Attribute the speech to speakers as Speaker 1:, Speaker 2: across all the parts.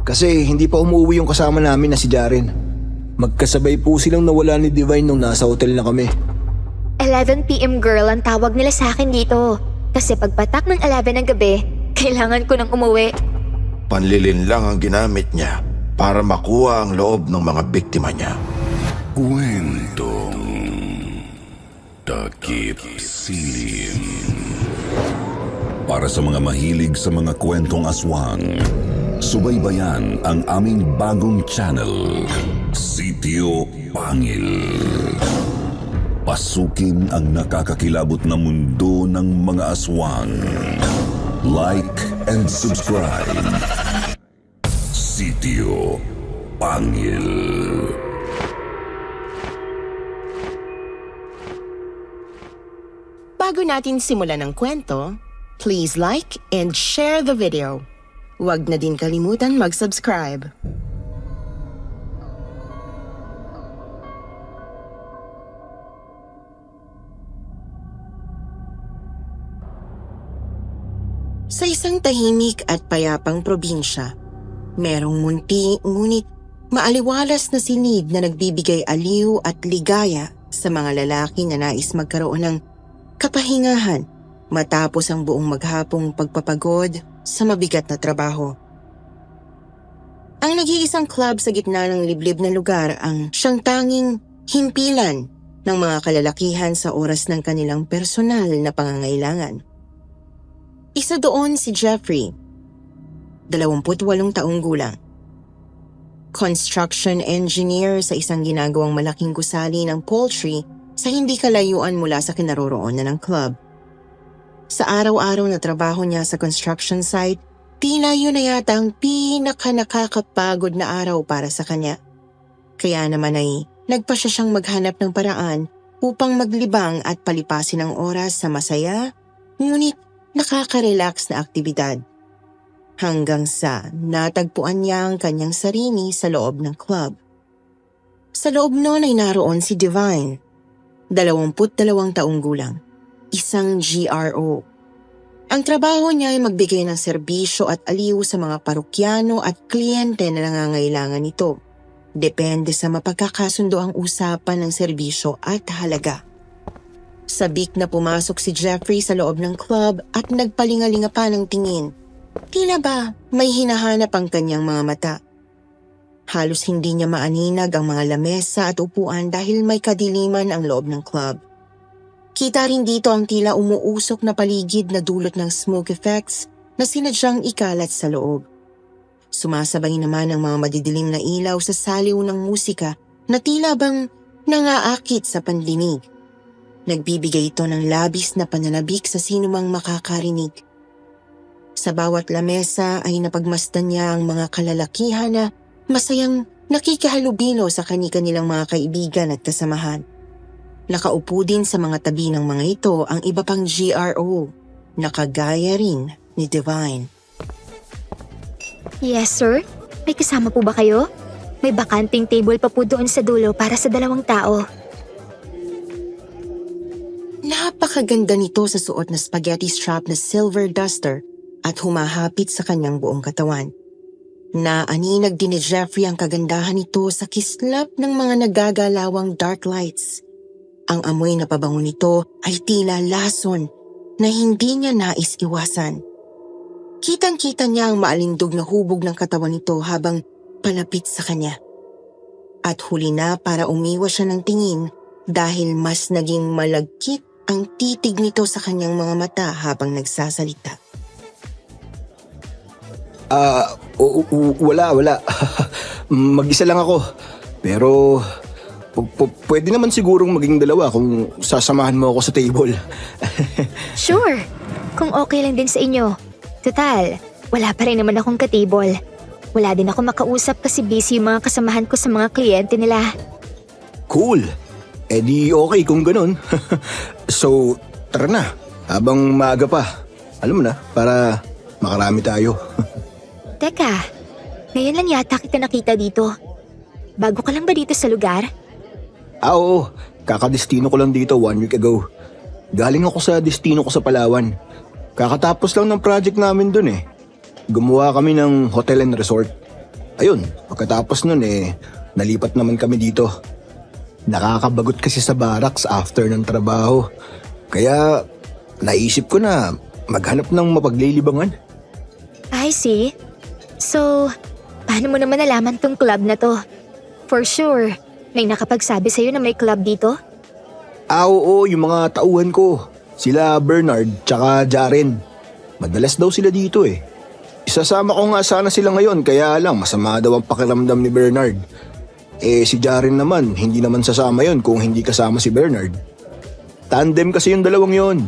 Speaker 1: Kasi hindi pa umuwi yung kasama namin na si Jaren. Magkasabay po silang nawala ni Divine nung nasa hotel na kami.
Speaker 2: 11 PM girl ang tawag nila sa akin dito. Kasi pagpatak ng 11 ng gabi, kailangan ko nang umuwi.
Speaker 3: Panlilin lang ang ginamit niya para makuha ang loob ng mga biktima niya.
Speaker 4: Kwentong Takip Silim. Para sa mga mahilig sa mga kwentong aswang, subaybayan ang aming bagong channel, Sitio Pangil. Pasukin ang nakakakilabot na mundo ng mga aswang. Like and subscribe. Sitio Pangil.
Speaker 5: Bago natin simulan ang kwento, please like and share the video. Huwag na din kalimutan mag-subscribe. Sa isang tahimik at payapang probinsya, merong munti ngunit maaliwalas na silid na nagbibigay aliw at ligaya sa mga lalaki na nais magkaroon ng kapahingahan matapos ang buong maghapong pagpapagod sa mabigat na trabaho. Ang nag-iisang club sa gitna ng liblib na lugar ang siyang tanging himpilan ng mga kalalakihan sa oras ng kanilang personal na pangangailangan. Isa doon si Jeffrey, 28 taong gulang. Construction engineer sa isang ginagawang malaking gusali ng poultry sa hindi kalayuan mula sa kinaroroonan ng club. Sa araw-araw na trabaho niya sa construction site, tila yun na yata ang pinaka-nakakapagod na araw para sa kanya. Kaya naman ay nagpa siya siyang maghanap ng paraan upang maglibang at palipasin ang oras sa masaya, ngunit nakaka-relax na aktibidad. Hanggang sa natagpuan niya ang kanyang sarili sa loob ng club. Sa loob noon ay naroon si Divine, 22 taong gulang, isang GRO. Ang trabaho niya ay magbigay ng serbisyo at aliw sa mga parokyano at kliyente na nangangailangan nito. Depende sa mapagkakasundo ang usapan ng serbisyo at halaga. Sabik na pumasok si Jeffrey sa loob ng club at nagpalingalinga pa ng tingin. Tila ba may hinahanap ang kanyang mga mata? Halos hindi niya maaninag ang mga lamesa at upuan dahil may kadiliman ang loob ng club. Kita rin dito ang tila umuusok na paligid na dulot ng smoke effects na sinadyang ikalat sa loob. Sumasabay naman ang mga madidilim na ilaw sa saliw ng musika na tila bang nangaakit sa pandinig. Nagbibigay ito ng labis na pananabik sa sinumang makakarinig. Sa bawat lamesa ay napagmasdan niya ang mga kalalakihan na masayang nakikihalubilo sa kani-kanilang mga kaibigan at kasamahan. Nakaupo din sa mga tabi ng mga ito ang iba pang GRO, na kagaya rin ni Divine.
Speaker 2: Yes, sir? May kasama po ba kayo? May bakanting table pa po doon sa dulo para sa 2 tao.
Speaker 5: Napakaganda nito sa suot na spaghetti strap na silver duster at humahapit sa kanyang buong katawan. Naaninag din ni Jeffrey ang kagandahan nito sa kislap ng mga nagagalawang dark lights. Ang amoy na pabango nito ay tila lason na hindi niya nais iwasan. Kitang-kita niya ang maalindog na hubog ng katawan nito habang palapit sa kanya. At huli na para umiwas siya ng tingin dahil mas naging malagkit ang titig nito sa kanyang mga mata habang nagsasalita.
Speaker 1: Wala. Mag-isa lang ako. Pero pwede naman sigurong maging 2 kung sasamahan mo ako sa table.
Speaker 2: Sure, kung okay lang din sa inyo. Total, wala pa rin naman akong ka-table. Wala din ako makausap kasi busy yung mga kasamahan ko sa mga kliyente nila.
Speaker 1: Cool. Di okay kung ganun. So, tara na. Habang maaga pa. Alam mo na, para makarami tayo.
Speaker 2: Teka, ngayon lang yata kita nakita dito. Bago ka lang ba dito sa lugar?
Speaker 1: Oo. Kakadestino ko lang dito 1 week ago. Galing ako sa destino ko sa Palawan. Kakatapos lang ng project namin dun eh. Gumawa kami ng hotel and resort. Ayun, pagkatapos nun nalipat naman kami dito. Nakakabagot kasi sa barracks after ng trabaho. Kaya naisip ko na maghanap ng mapaglilibangan.
Speaker 2: I see. So, paano mo naman nalaman tong club na to? For sure, may nakapagsabi sa'yo na may club dito?
Speaker 1: Oo, yung mga tauhan ko. Sila Bernard tsaka Jaren. Madalas daw sila dito eh. Isasama ko nga sana sila ngayon kaya lang masama daw ang pakiramdam ni Bernard. Si Jaren naman, hindi naman sasama yon kung hindi kasama si Bernard. Tandem kasi yung dalawang yon.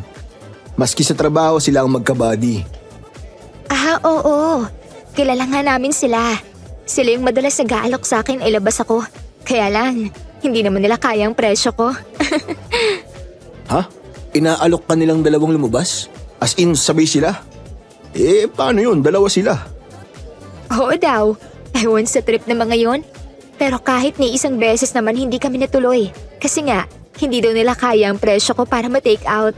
Speaker 1: Maski sa trabaho sila ang magkabady.
Speaker 2: Oo. Kilala nga namin sila. Sila yung madalas nag-aalok sa akin ay labas ako. Kaya lang, hindi naman nila kaya ang presyo ko.
Speaker 1: Ha? Inaalok ka nilang dalawang lumabas? As in, sabay sila? Paano yun? Dalawa sila.
Speaker 2: Oo daw. Ewan sa trip na mga yon. Pero kahit ni isang beses naman hindi kami natuloy. Kasi nga, hindi daw nila kaya ang presyo ko para ma-take out.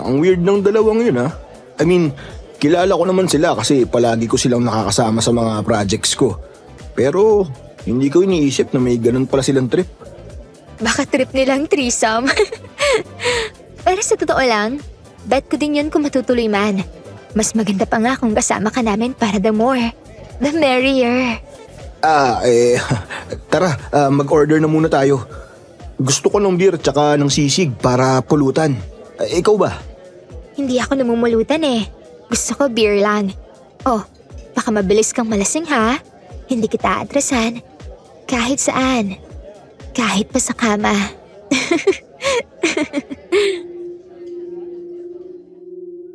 Speaker 1: Ang weird ng dalawang yun ha. I mean, kilala ko naman sila kasi palagi ko silang nakakasama sa mga projects ko. Pero hindi ko iniisip na may ganun pala silang trip.
Speaker 2: Baka trip nilang threesome. Pero sa totoo lang, bet ko din yun kung matutuloy man. Mas maganda pa nga kung kasama ka namin para the more, the merrier.
Speaker 1: Tara, mag-order na muna tayo. Gusto ko ng beer tsaka ng sisig para pulutan. Ikaw ba?
Speaker 2: Hindi ako namumulutan eh. Gusto ko beer lang. Oh, baka mabilis kang malasing ha? Hindi kita atrasan. Kahit saan. Kahit pa sa kama.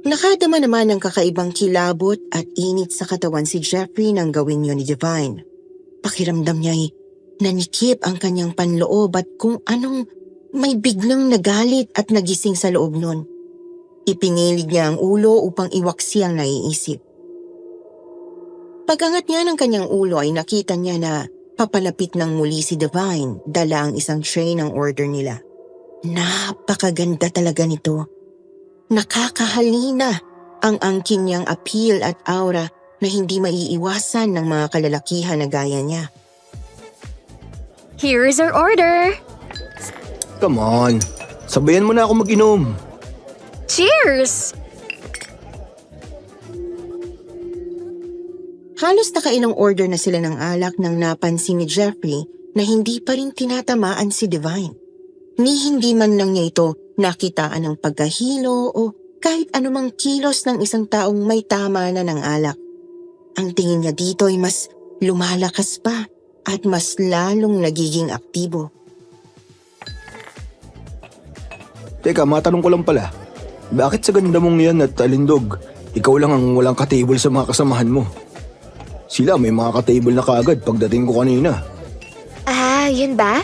Speaker 5: Nakadama naman ng kakaibang kilabot at init sa katawan si Jeffrey nang gawin yun ni Divine. Pakiramdam niya'y nanikip ang kanyang panloob at kung anong may biglang nagalit at nagising sa loob nun. Ipinilig niya ang ulo upang iwaksi ang naiisip. Pag-angat niya ng kanyang ulo ay nakita niya na papalapit ng muli si Divine, dala ang isang tray ng order nila. Napakaganda talaga nito. Nakakahalina ang angkin niyang appeal at aura na hindi maiiwasan ng mga kalalakihan na gaya niya.
Speaker 2: Here's our order!
Speaker 1: Come on, sabayan mo na ako mag-inom.
Speaker 2: Cheers!
Speaker 5: Halos nakailang order na sila ng alak nang napansin ni Jeffrey na hindi pa rin tinatamaan si Divine. Ni hindi man lang niya ito nakitaan ng pagkahilo o kahit anumang kilos ng isang taong may tama na ng alak. Ang tingin niya dito ay mas lumalakas pa at mas lalong nagiging aktibo.
Speaker 1: Teka, matanong ko lang pala. Bakit sa ganda mong yan at alindog, ikaw lang ang walang ka-table sa mga kasamahan mo? Sila may mga ka-table na kaagad pagdating ko kanina.
Speaker 2: Yun ba?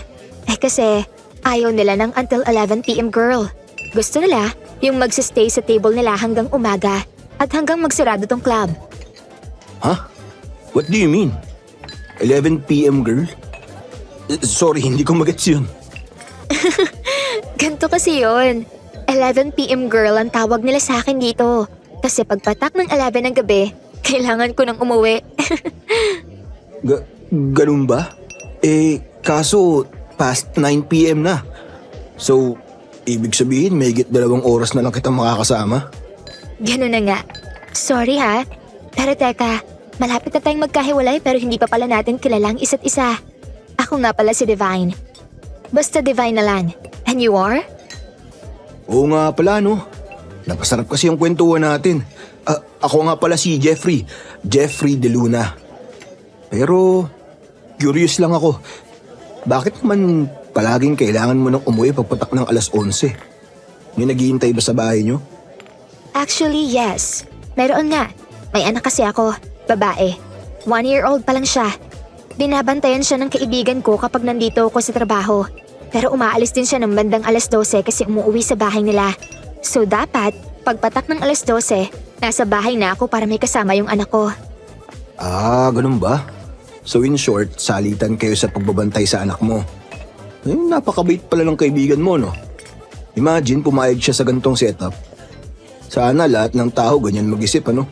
Speaker 2: Kasi ayaw nila ng until 11 p.m. girl. Gusto nila yung magsistay sa table nila hanggang umaga at hanggang magsarado tong club.
Speaker 1: Ha? What do you mean? 11 p.m. girl? Sorry, hindi ko magets yun.
Speaker 2: Ganto kasi yun. 11 p.m. girl ang tawag nila sa akin dito. Kasi pagpatak ng 11 ng gabi, kailangan ko nang umuwi.
Speaker 1: Ganun ba? Kaso past 9 p.m. na. So, ibig sabihin may higit 2 oras na lang kitang makakasama?
Speaker 2: Ganun na nga. Sorry ha. Pero teka, malapit na tayong magkahiwalay pero hindi pa pala natin kilalang isa't isa. Ako nga pala si Divine. Basta Divine na lang. And you are?
Speaker 1: Oo nga pala no. Napasarap kasi yung kwentuhan natin. Ako nga pala si Jeffrey. Jeffrey De Luna. Pero, curious lang ako. Bakit naman palaging kailangan mo nang umuwi pagpatak ng alas 11? May naghihintay ba sa bahay nyo?
Speaker 2: Actually, yes. Meron nga. May anak kasi ako. Babae. 1-year-old pa lang siya. Binabantayan siya ng kaibigan ko kapag nandito ako sa trabaho. Pero umaalis din siya ng bandang alas 12 kasi umuwi sa bahay nila. So dapat, pagpatak ng alas 12, nasa bahay na ako para may kasama yung anak ko.
Speaker 1: Ganun ba? So in short, salitan kayo sa pagbabantay sa anak mo. Napakabait pala ng kaibigan mo, no? Imagine pumayag siya sa gantong setup. Sana lahat ng tao ganyan mag-isip, ano?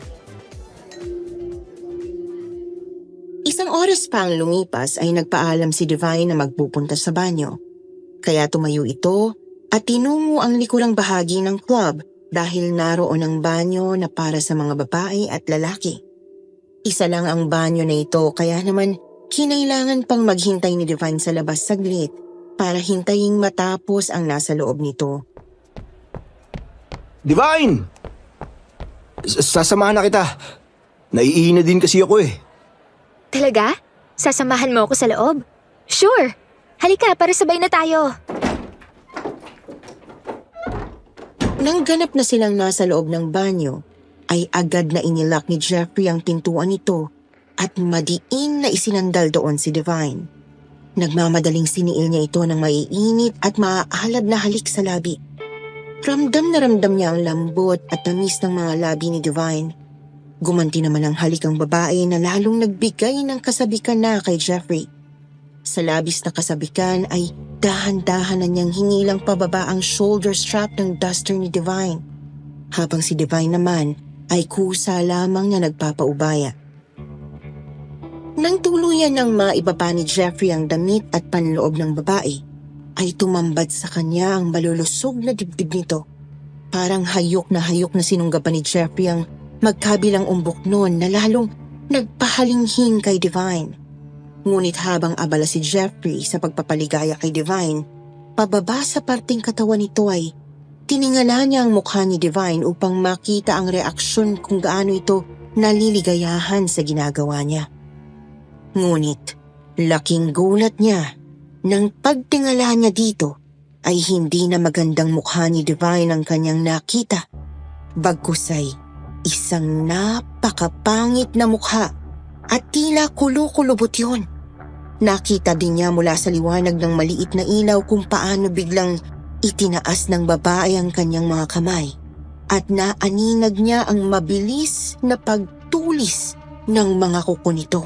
Speaker 5: Ilang oras pa ang lumipas ay nagpaalam si Divine na magpupunta sa banyo. Kaya tumayo ito at tinungo ang likurang bahagi ng club dahil naroon ang banyo na para sa mga babae at lalaki. Isa lang ang banyo na ito kaya naman kinailangan pang maghintay ni Divine sa labas saglit para hintayin matapos ang nasa loob nito.
Speaker 1: Divine! Sasamahan na kita. Naiihina din kasi ako eh.
Speaker 2: Talaga? Sasamahan mo ako sa loob? Sure! Halika para sabay na tayo.
Speaker 5: Nang ganap na silang nasa loob ng banyo, ay agad na inilock ni Jeffrey ang pintuan nito at madiin na isinandal doon si Divine. Nagmamadaling siniil niya ito ng maiinit at maaalab na halik sa labi. Ramdam na ramdam niya ang lambot at tamis ng mga labi ni Divine. Gumanti naman ang halik ang babae na lalong nagbigay ng kasabikan na kay Jeffrey. Sa labis na kasabikan ay dahan-dahan na niyang hinilang pababa ang shoulder strap ng duster ni Divine. Habang si Divine naman ay kusa lamang na nagpapaubaya. Nang tuluyan ng maibaba ni Jeffrey ang damit at panloob ng babae, ay tumambad sa kanya ang malulusog na dibdib nito. Parang hayok na sinunggaban ni Jeffrey ang magkabilang umbok noon na lalong nagpahalinghing kay Divine. Ngunit habang abala si Jeffrey sa pagpapaligaya kay Divine, pababa sa parting katawan nito ay tiningala niya ang mukha ni Divine upang makita ang reaksyon kung gaano ito naliligayahan sa ginagawa niya. Ngunit laking gulat niya nang pagtingala niya dito ay hindi na magandang mukha ni Divine ang kanyang nakita. Bagkus ay isang napakapangit na mukha at tila kulukulubot yun. Nakita din niya mula sa liwanag ng maliit na ilaw kung paano biglang itinaas ng babae ang kanyang mga kamay at naaninag niya ang mabilis na pagtulis ng mga kuko nito.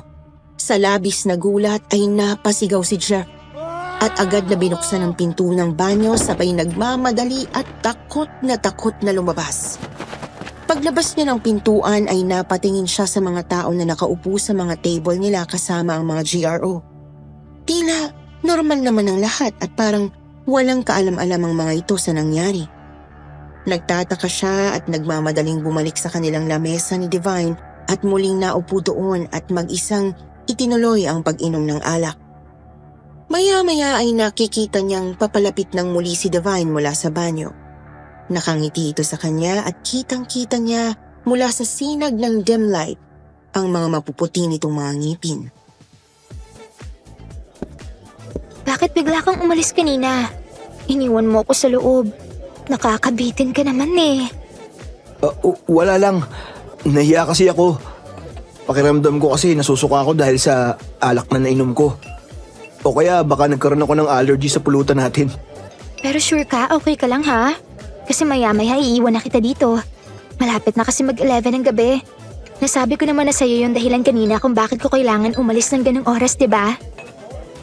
Speaker 5: Sa labis na gulat ay napasigaw si Jeff at agad na binuksan ang pinto ng banyo sabay nagmamadali at takot na lumabas. Paglabas niya ng pintuan ay napatingin siya sa mga tao na nakaupo sa mga table nila kasama ang mga GRO. Tila normal naman ang lahat at parang walang kaalam-alam ang mga ito sa nangyari. Nagtataka siya at nagmamadaling bumalik sa kanilang lamesa ni Divine at muling naupo doon at mag-isang itinuloy ang pag-inom ng alak. Maya-maya ay nakikita niyang papalapit ng muli si Divine mula sa banyo. Nakangiti ito sa kanya at kitang-kita niya mula sa sinag ng dim light ang mga mapuputi nitong mga ngipin.
Speaker 2: Bakit bigla kang umalis kanina? Iniwan mo ako sa loob. Nakakabitin ka naman eh.
Speaker 1: Wala lang. Nahiya kasi ako. Pakiramdam ko kasi nasusuka ako dahil sa alak na nainom ko. O kaya baka nagkaroon ako ng allergy sa pulutan natin.
Speaker 2: Pero sure ka, okay ka lang ha? Kasi maya-maya iiwan na kita dito. Malapit na kasi mag-11 ng gabi. Nasabi ko naman na sa'yo yung dahilan kanina kung bakit ko kailangan umalis ng ganung oras, diba?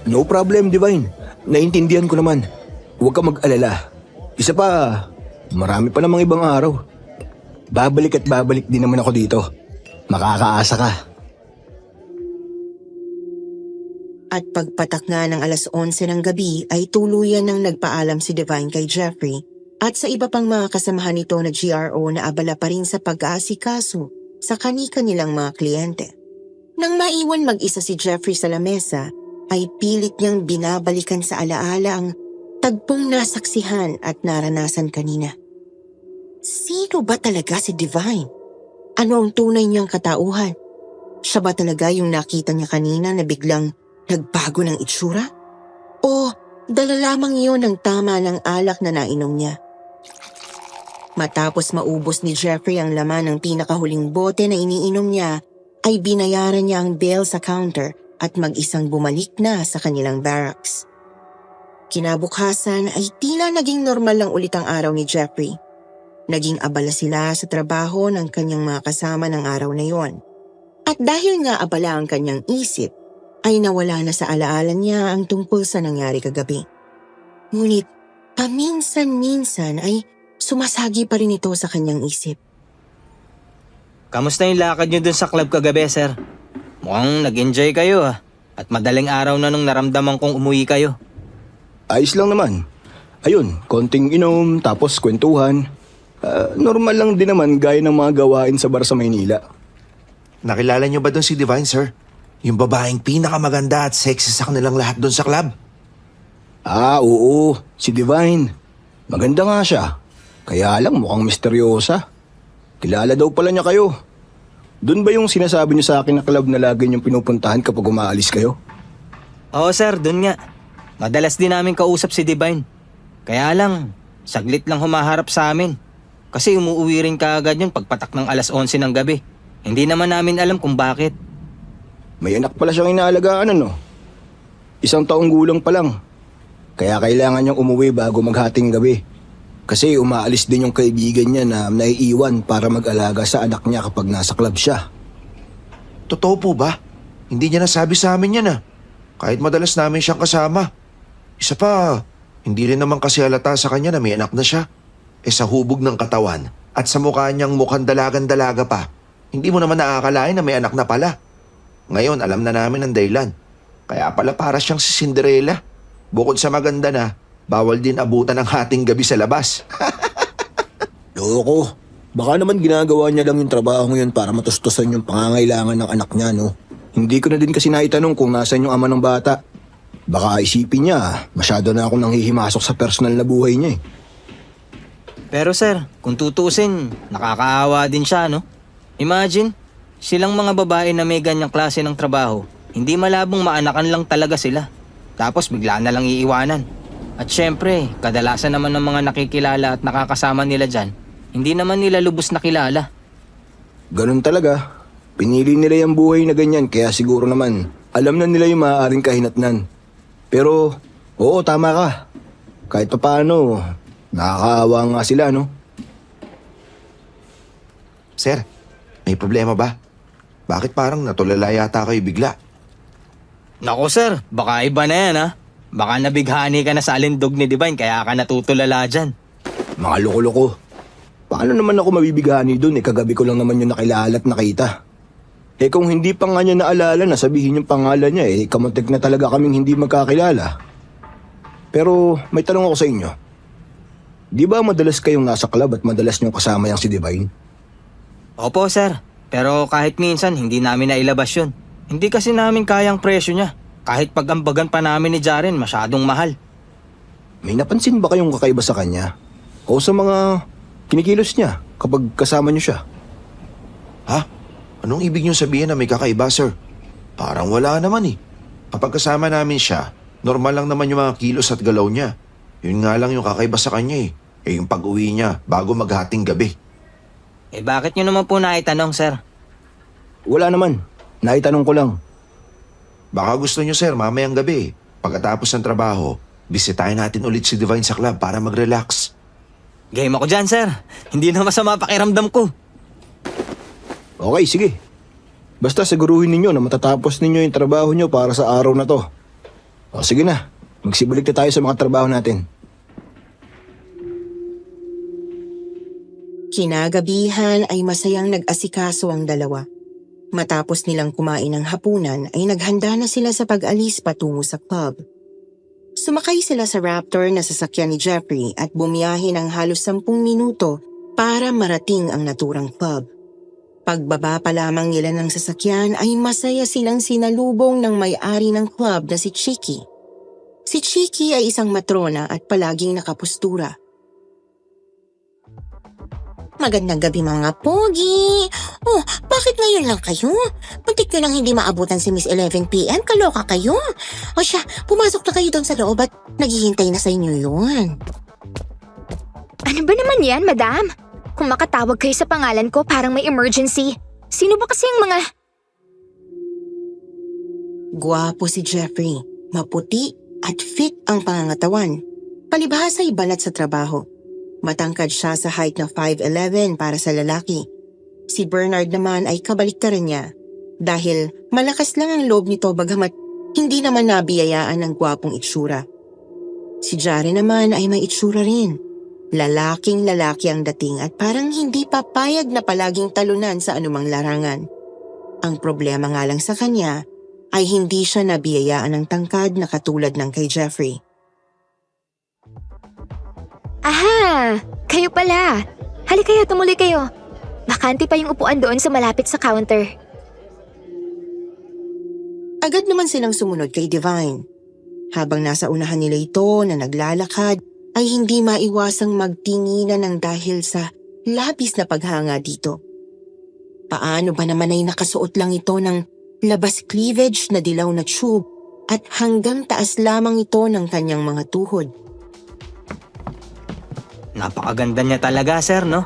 Speaker 1: No problem, Divine. Naintindihan ko naman. Huwag ka mag-alala. Isa pa, marami pa namang ibang araw. Babalik at babalik din naman ako dito. Makakaasa ka.
Speaker 5: At pagpatak nga ng alas 11 ng gabi ay tuluyan nang nagpaalam si Divine kay Jeffrey at sa iba pang mga kasamahan nito na GRO na abala pa rin sa pag-aasikaso sa kani-kanilang mga kliyente. Nang maiwan mag-isa si Jeffrey sa lamesa, ay pilit niyang binabalikan sa alaala ang tagpong nasaksihan at naranasan kanina. Sino ba talaga si Divine? Ano ang tunay niyang katauhan? Siya ba talaga yung nakita niya kanina na biglang nagbago ng itsura? O dala lamang iyon ng tama ng alak na nainom niya? Matapos maubos ni Jeffrey ang laman ng pinakahuling bote na iniinom niya, ay binayaran niya ang bill sa counter at mag-isang bumalik na sa kanilang barracks. Kinabukasan ay tila naging normal lang ulit ang araw ni Jeffrey. Naging abala sila sa trabaho ng kanyang mga kasama ng araw na yon. At dahil nga abala ang kanyang isip, ay nawala na sa alaala niya ang tungkol sa nangyari kagabi. Ngunit paminsan-minsan ay sumasagi pa rin ito sa kanyang isip.
Speaker 6: Kamusta yung lakad niyo dun sa club kagabi, sir? Mukhang nag-enjoy kayo At madaling araw na nung naramdaman kong umuwi kayo.
Speaker 1: Ayos lang naman. Ayun, konting inom, tapos kwentuhan. Normal lang din naman gaya ng mga gawain sa bar sa Maynila.
Speaker 3: Nakilala niyo ba doon si Divine, sir? Yung babaeng pinakamaganda at sexy sa kanilang lahat doon sa club?
Speaker 1: Oo, si Divine. Maganda nga siya. Kaya lang mukhang misteryosa. Kilala daw pala niya kayo. Doon ba yung sinasabi niyo sa akin na club na lagi niyong pinupuntahan kapag umaalis kayo?
Speaker 6: Oo sir, dun nga. Madalas din namin kausap si Divine. Kaya lang, saglit lang humaharap sa amin. Kasi umuwi rin kaagad yun pagpatak ng alas 11 ng gabi. Hindi naman namin alam kung bakit.
Speaker 1: May anak pala siyang inaalagaan 1 taong gulang pa lang. Kaya kailangan niyang umuwi bago maghating gabi. Kasi umaalis din yung kaibigan niya na naiiwan para mag-alaga sa anak niya kapag nasa club siya.
Speaker 3: Totoo po ba? Hindi niya nasabi sa amin yan Kahit madalas namin siyang kasama. Isa pa, hindi rin naman kasi halata sa kanya na may anak na siya. Sa hubog ng katawan at sa mukha niyang mukhang dalagan-dalaga pa, hindi mo naman nakakalain na may anak na pala. Ngayon, alam na namin ang dahilan. Kaya pala para siyang si Cinderella. Bukod sa maganda na, bawal din abutan ng hating gabi sa labas.
Speaker 1: Loko, baka naman ginagawa niya lang yung trabaho ngayon para matustusan yung pangangailangan ng anak niya, no? Hindi ko na din kasi naitanong kung nasan yung ama ng bata. Baka isipin niya, masyado na akong nanghihimasok sa personal na buhay niya
Speaker 6: Pero sir, kung tutuusin, nakakaawa din siya, no? Imagine, silang mga babae na may ganyang klase ng trabaho, hindi malabong maanakan lang talaga sila. Tapos bigla na lang iiwanan. At syempre, kadalasan naman ng mga nakikilala at nakakasama nila dyan, hindi naman nila lubos na kilala.
Speaker 1: Ganun talaga. Pinili nila yung buhay na ganyan kaya siguro naman alam na nila yung maaaring kahinatnan. Pero, oo, tama ka. Kahit pa paano, nakakaawa nga sila, no?
Speaker 3: Sir, may problema ba? Bakit parang natulala yata kayo bigla?
Speaker 6: Naku sir, baka iba na yan Baka nabighani ka na sa alindog ni Divine kaya ka natutulala dyan.
Speaker 1: Mga loko-loko. Paano naman ako mabibigani dun kagabi ko lang naman yung nakilala at nakita. Kung hindi pa nga niya naalala na sabihin yung pangalan niya kamuntik na talaga kaming hindi magkakilala. Pero may tanong ako sa inyo. Di ba madalas kayong nasa club at madalas niyong kasama yung si Divine?
Speaker 6: Opo sir, pero kahit minsan hindi namin nailabas yun. Hindi kasi namin kayang presyo niya. Kahit pagambagan pa namin ni Jaren, masyadong mahal.
Speaker 1: May napansin ba kayong kakaiba sa kanya? O sa mga kinikilos niya kapag kasama niyo siya?
Speaker 3: Ha? Anong ibig niyo sabihin na may kakaiba, sir? Parang wala naman Kapag kasama namin siya, normal lang naman yung mga kilos at galaw niya. Yun nga lang yung kakaiba sa kanya yung pag-uwi niya bago maghating gabi.
Speaker 6: Bakit niyo naman po naitanong sir?
Speaker 1: Wala naman. Naitanong ko lang.
Speaker 3: Baka gusto niyo, sir, mamayang gabi. Pagkatapos ng trabaho, bisitahin natin ulit si Divine sa club para mag-relax.
Speaker 6: Game ako dyan sir. Hindi na masama pakiramdam ko.
Speaker 1: Okay, sige. Basta siguruhin ninyo na matatapos ninyo yung trabaho nyo para sa araw na to. O sige na, magsibalik na tayo sa mga trabaho natin.
Speaker 5: Kinagabihan ay masayang nag-asikaso ang dalawa. Matapos nilang kumain ng hapunan ay naghanda na sila sa pag-alis patungo sa club. Sumakay sila sa Raptor na sasakyan ni Jeffrey at bumiyahe ng halos 10 minuto para marating ang naturang club. Pagbaba pa lamang nila ng sasakyan ay masaya silang sinalubong ng may-ari ng club na si Chiki. Si Chiki ay isang matrona at palaging nakapustura. Magandang gabi mga pogi. Oh, bakit ngayon lang kayo? Muntik ko nang hindi maabutan si Miss 11 PM. Kaloka kayo. O siya, pumasok na kayo doon sa loob at naghihintay na sa inyo yun.
Speaker 2: Ano ba naman yan, madam? Kung makatawag kayo sa pangalan ko, parang may emergency. Sino ba kasi ang mga...
Speaker 5: Gwapo si Jeffrey. Maputi at fit ang pangangatawan. Palibhasa ay banat sa trabaho. Matangkad siya sa height na 5'11" para sa lalaki. Si Bernard naman ay kabaliktaran niya dahil malakas lang ang loob nito bagamat hindi naman nabiyayaan ng gwapong itsura. Si Jaren naman ay may itsura rin. Lalaking lalaki ang dating at parang hindi papayag na palaging talunan sa anumang larangan. Ang problema nga lang sa kanya ay hindi siya nabiyayaan ng tangkad na katulad ng kay Jeffrey.
Speaker 2: Aha! Kayo pala! Halika kayo, tumuloy kayo. Bakante pa yung upuan doon sa malapit sa counter.
Speaker 5: Agad naman silang sumunod kay Divine. Habang nasa unahan nila ito na naglalakad, ay hindi maiwasang magtinginan ng dahil sa labis na paghanga dito. Paano ba naman ay nakasuot lang ito ng labas cleavage na dilaw na tube at hanggang taas lamang ito ng kanyang mga tuhod.
Speaker 6: Napakaganda niya talaga, sir, no?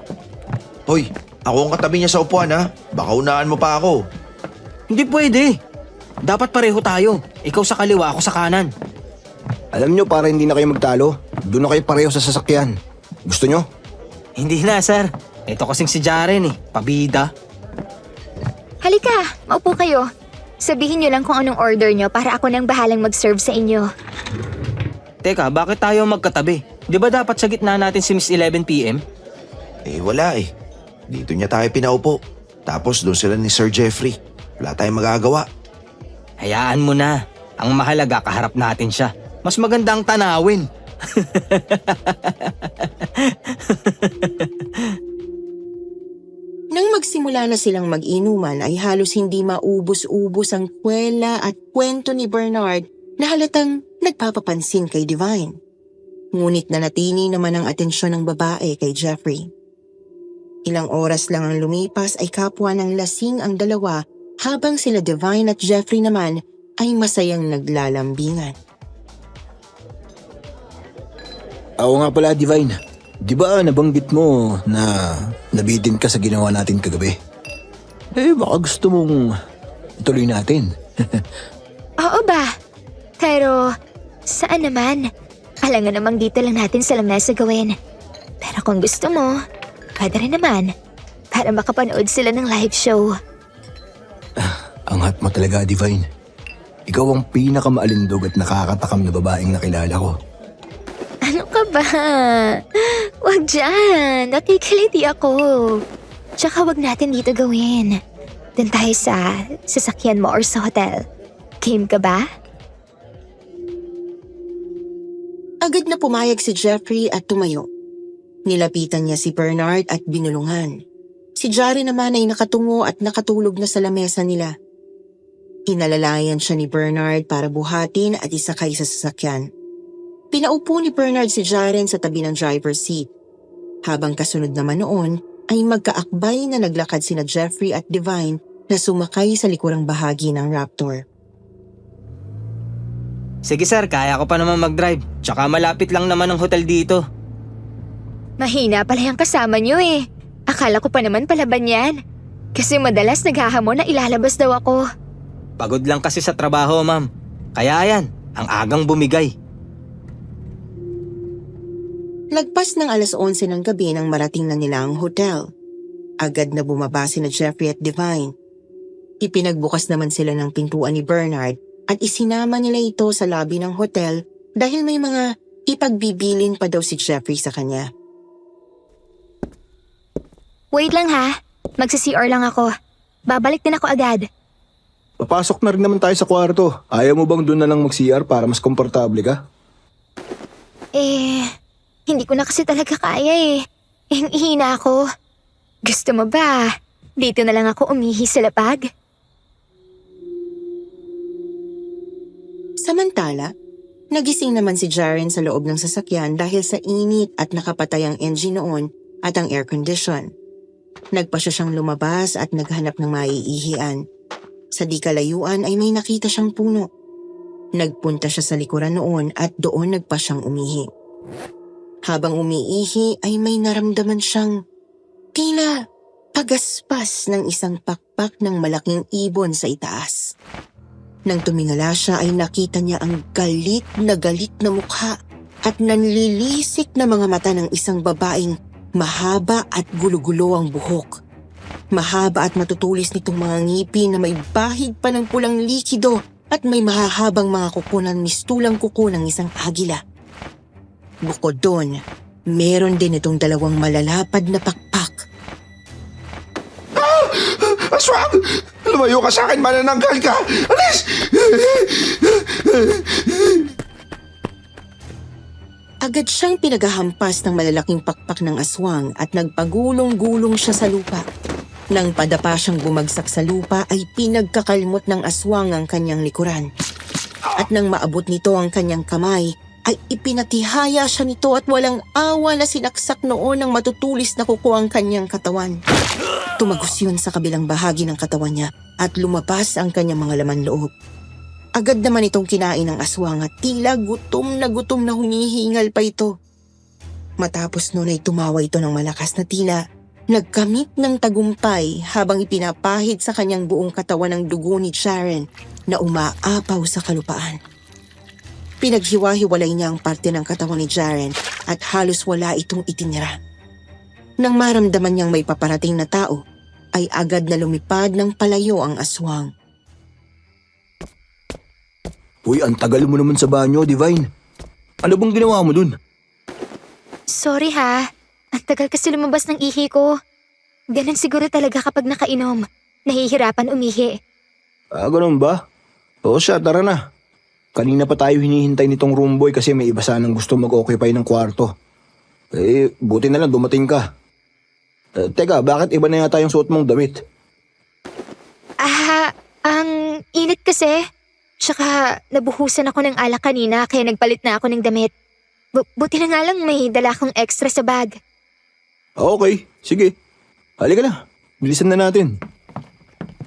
Speaker 3: Hoy, ako ang katabi niya sa upuan ha. Baka unahan mo pa ako.
Speaker 6: Hindi pwede. Dapat pareho tayo. Ikaw sa kaliwa, ako sa kanan.
Speaker 1: Alam nyo, para hindi na kayo magtalo, doon na kayo pareho sa sasakyan. Gusto nyo?
Speaker 6: Hindi na, sir. Ito kasing si Jaren eh. Pabida.
Speaker 2: Halika, maupo kayo. Sabihin niyo lang kung anong order niyo para ako nang bahalang mag-serve sa inyo.
Speaker 6: Teka, bakit tayo magkatabi? Di ba dapat sa gitna natin si Miss 11 PM?
Speaker 3: Eh wala eh. Dito niya tayo pinaupo. Tapos doon sila ni Sir Jeffrey. Wala tayong magagawa.
Speaker 6: Hayaan mo na. Ang mahalaga, kaharap natin siya. Mas maganda ang tanawin.
Speaker 5: Nang magsimula na silang mag-inuman ay halos hindi maubos-ubos ang kwela at kwento ni Bernard na halatang nagpapapansin kay Divine. Ngunit nanatili naman ang atensyon ng babae kay Jeffrey. Ilang oras lang ang lumipas ay kapwa ng lasing ang dalawa habang sila Divine at Jeffrey naman ay masayang naglalambingan.
Speaker 1: Oo nga pala, Divine. Di ba nabanggit mo na nabitin ka sa ginawa natin kagabi? Eh baka gusto mong ituloy natin.
Speaker 2: Oo ba? Pero saan naman? Alam nga namang dito lang natin sa lamesa gawin. Pero kung gusto mo, pwede rin naman. Para makapanood sila ng live show.
Speaker 1: Angat mo talaga, Divine. Ikaw ang pinakamaalindog at nakakatakam na babaeng nakilala ko.
Speaker 2: Ano ka ba? Wag dyan. Nakikiliti ako. Tsaka wag natin dito gawin. Doon tayo sa sasakyan mo or sa hotel. Game ka ba?
Speaker 5: Agad na pumayag si Jeffrey at tumayo. Nilapitan niya si Bernard at binulungan. Si Jaren naman ay nakatungo at nakatulog na sa lamesa nila. Inalalayan siya ni Bernard para buhatin at isakay sa sasakyan. Pinaupo ni Bernard si Jaren sa tabi ng driver's seat. Habang kasunod naman noon ay magkaakbay na naglakad sina Jeffrey at Divine na sumakay sa likurang bahagi ng Raptor.
Speaker 6: Sige sir, kaya ko pa naman mag-drive. Tsaka malapit lang naman ang hotel dito.
Speaker 2: Mahina pala yung kasama niyo eh. Akala ko pa naman palaban yan. Kasi madalas naghahamon na ilalabas daw ako.
Speaker 6: Pagod lang kasi sa trabaho, ma'am. Kaya yan, ang agang bumigay.
Speaker 5: Lagpas ng 11:00 ng gabi nang marating na nila ang hotel. Agad na bumaba sina Jeffrey at Divine. Ipinagbukas naman sila ng pintuan ni Bernard at isinama nila ito sa lobby ng hotel dahil may mga ipagbibilin pa daw si Jeffrey sa kanya.
Speaker 2: Wait lang ha. Magsi-CR lang ako. Babalik din ako agad.
Speaker 1: Papasok na rin naman tayo sa kwarto. Ayaw mo bang doon na lang mag-CR para mas komportable ka?
Speaker 2: Hindi ko na kasi talaga kaya eh. Hihina ako. Gusto mo ba? Dito na lang ako umihi sa lapag.
Speaker 5: Samantala, nagising naman si Jaren sa loob ng sasakyan dahil sa init at nakapatay ang engine noon at ang air condition. Nagpa siya siyang lumabas at naghanap ng maiihian. Sa di kalayuan ay may nakita siyang puno. Nagpunta siya sa likuran noon at doon nagpa siyang umihi. Habang umiihi ay may naramdaman siyang tila pagaspas ng isang pakpak ng malaking ibon sa itaas. Nang tumingala siya ay nakita niya ang galit na mukha at nanlilisik na mga mata ng isang babaeng mahaba at gulo-gulo ang buhok. Mahaba at matutulis nitong mga ngipin na may bahid pa ng pulang likido at may mahahabang mga kuko ng mistulang kuko ng isang agila. Bukod doon, meron din itong dalawang malalapad na pakpak.
Speaker 3: Aswang! Lumayo ka sa akin, manananggal ka! Alis!
Speaker 5: Agad siyang pinagahampas ng malalaking pakpak ng aswang at nagpagulong-gulong siya sa lupa. Nang padapa siyang bumagsak sa lupa ay pinagkakalmot ng aswang ang kanyang likuran. At nang maabot nito ang kanyang kamay, ay ipinatihaya siya nito at walang awa na sinaksak noon ng matutulis na kuko ang kanyang katawan. Tumagos yun sa kabilang bahagi ng katawan niya at lumabas ang kanyang mga laman loob. Agad naman itong kinain ng aswang at tila gutom na humihingal pa ito. Matapos noon ay tumawa ito ng malakas na tila nagkamit ng tagumpay habang ipinapahid sa kanyang buong katawan ng dugo ni Jaren na umaapaw sa kalupaan. Pinaghiwa-hiwalay niya ang parte ng katawan ni Jaren at halos wala itong itinira. Nang maramdaman niyang may paparating na tao, ay agad na lumipad ng palayo ang aswang.
Speaker 1: Uy, ang tagal mo naman sa banyo, Divine. Ano bang ginawa mo dun?
Speaker 2: Sorry ha. Ang tagal kasi lumabas ng ihi ko. Ganun siguro talaga kapag nakainom. Nahihirapan umihi.
Speaker 1: Ganun ba? Oo siya, tara na. Kanina pa tayo hinihintay nitong room boy kasi may iba sanang gusto mag-occupy ng kwarto. Buti na lang dumating ka. Teka, bakit iba na yata yung suot mong damit?
Speaker 2: Ang init kasi. Tsaka nabuhusan ako ng alak kanina kaya nagpalit na ako ng damit. Buti na nga lang may dala akong extra sa bag.
Speaker 1: Okay, sige. Halika na, bilisan na natin.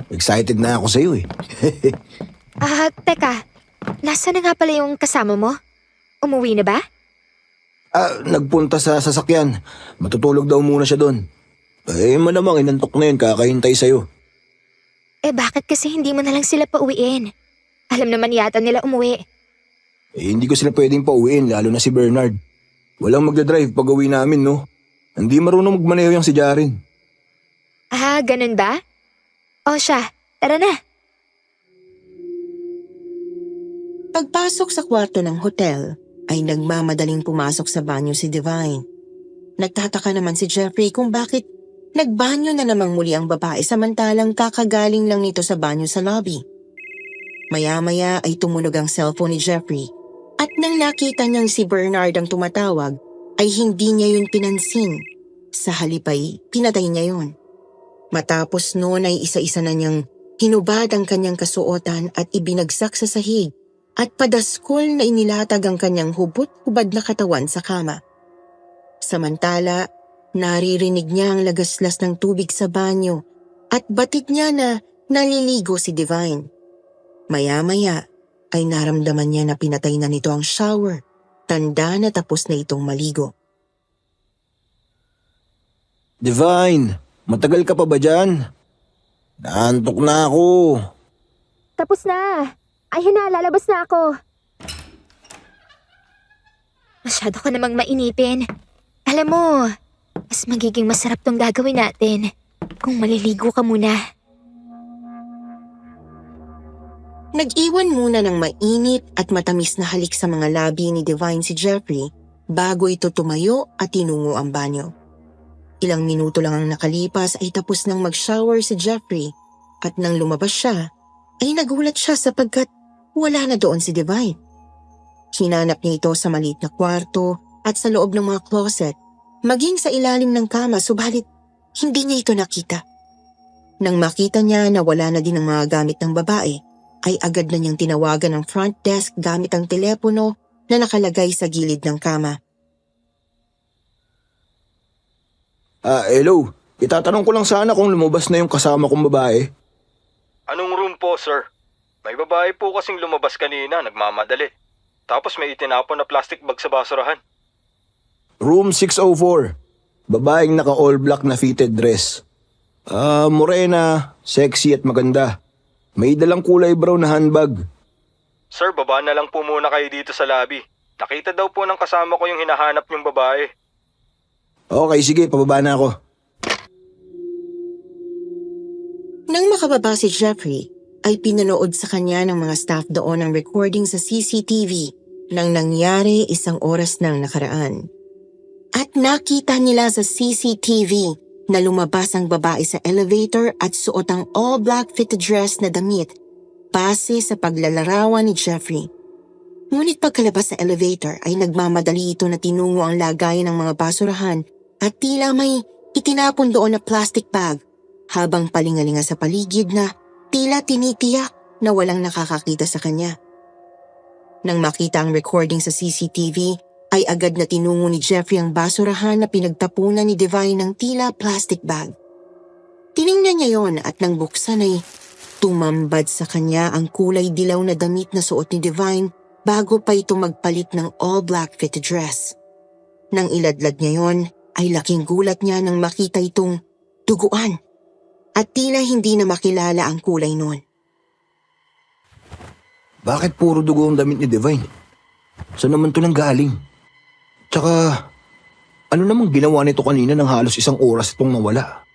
Speaker 1: Excited na ako sa'yo eh.
Speaker 2: Teka. Nasaan na nga pala yung kasama mo? Umuwi na ba?
Speaker 1: Nagpunta sa sasakyan. Matutulog daw muna siya doon. Malamang inantok na yun, kakahintay sa'yo.
Speaker 2: Bakit kasi hindi mo na lang sila pauwiin? Alam naman yata nila umuwi.
Speaker 1: Hindi ko sila pwedeng pauwiin, lalo na si Bernard. Walang magdadrive pag uwi namin, no? Hindi marunong magmaneho yung si Jaren.
Speaker 2: Ganun ba? O siya, tara na.
Speaker 5: Pagpasok sa kwarto ng hotel, ay nagmamadaling pumasok sa banyo si Divine. Nagtataka naman si Jeffrey kung bakit nagbanyo na namang muli ang babae samantalang kakagaling lang nito sa banyo sa lobby. Maya-maya ay tumunog ang cellphone ni Jeffrey at nang nakita niyang si Bernard ang tumatawag ay hindi niya yun pinansin. Sa halip ay pinatay niya yun. Matapos noon ay isa-isa na niyang hinubad ang kanyang kasuotan at ibinagsak sa sahig at padaskol na inilatag ang kanyang hubot-hubad na katawan sa kama. Samantala, naririnig niya ang lagaslas ng tubig sa banyo at batid niya na naliligo si Divine. Maya-maya ay naramdaman niya na pinatay na nito ang shower, tanda na tapos na itong maligo.
Speaker 1: Divine, matagal ka pa ba dyan? Naantok na ako.
Speaker 2: Tapos na. Ayun na, lalabas na ako. Masyado ka namang mainipin. Alam mo, mas magiging masarap tong gagawin natin kung maliligo ka muna.
Speaker 5: Nag-iwan muna ng mainit at matamis na halik sa mga labi ni Divine si Jeffrey bago ito tumayo at tinungo ang banyo. Ilang minuto lang ang nakalipas ay tapos nang mag-shower si Jeffrey at nang lumabas siya ay nagulat siya sapagkat wala na doon si Divine. Hinanap niya ito sa maliit na kwarto at sa loob ng mga closet, maging sa ilalim ng kama subalit hindi niya ito nakita. Nang makita niya na wala na din ang mga gamit ng babae, ay agad na niyang tinawagan ang front desk gamit ang telepono na nakalagay sa gilid ng kama.
Speaker 1: Hello. Itatanong ko lang sana kung lumabas na yung kasama kong babae.
Speaker 6: Anong room po, sir? May babae po kasing lumabas kanina, nagmamadali. Tapos may itinapon na plastic bag sa basurahan.
Speaker 1: Room 604. Babaeng naka-all black na fitted dress. Morena, sexy at maganda. May dalang kulay brown na handbag.
Speaker 6: Sir, baba na lang po muna kayo dito sa lobby. Nakita daw po ng kasama ko yung hinahanap niyong babae.
Speaker 1: Okay, sige, pababa na ako.
Speaker 5: Nang makababa si Jeffrey, ay pinanood sa kanya ng mga staff doon ang recording sa CCTV nang nangyari 1 oras nang nakaraan. At nakita nila sa CCTV na lumabas ang babae sa elevator at suot ang all-black fitted dress na damit base sa paglalarawan ni Jeffrey. Ngunit pagkalabas sa elevator ay nagmamadali ito na tinungo ang lagayan ng mga basurahan at tila may itinapon doon na plastic bag habang palingalinga sa paligid na tila tinitiyak na walang nakakakita sa kanya. Nang makita ang recording sa CCTV, ay agad na tinungo ni Jeffrey ang basurahan na pinagtapunan ni Divine ng tila plastic bag. Tiningnan niya yon at nang buksan ay tumambad sa kanya ang kulay dilaw na damit na suot ni Divine bago pa ito magpalit ng all-black fitted dress. Nang iladlad niya yon, ay laking gulat niya nang makita itong duguan at tila hindi na makilala ang kulay noon.
Speaker 1: Bakit puro dugo ang damit ni Divine? Saan naman to nang galing? Tsaka, ano namang ginawa nito kanina ng halos 1 oras itong nawala?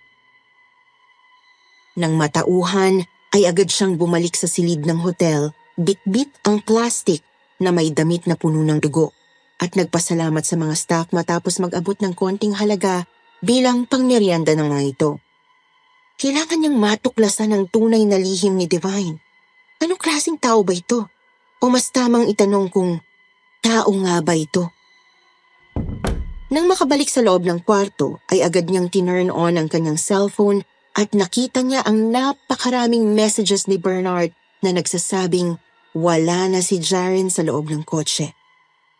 Speaker 5: Nang matauhan, ay agad siyang bumalik sa silid ng hotel, bit-bit ang plastic na may damit na puno ng dugo at nagpasalamat sa mga staff matapos mag-abot ng konting halaga bilang pangmeryenda ng mga ito. Kailangan niyang matuklasan ang tunay na lihim ni Divine. Anong klaseng tao ba ito? O mas tamang itanong kung tao nga ba ito? Nang makabalik sa loob ng kwarto, ay agad niyang tinurn on ang kanyang cellphone at nakita niya ang napakaraming messages ni Bernard na nagsasabing wala na si Jaren sa loob ng kotse.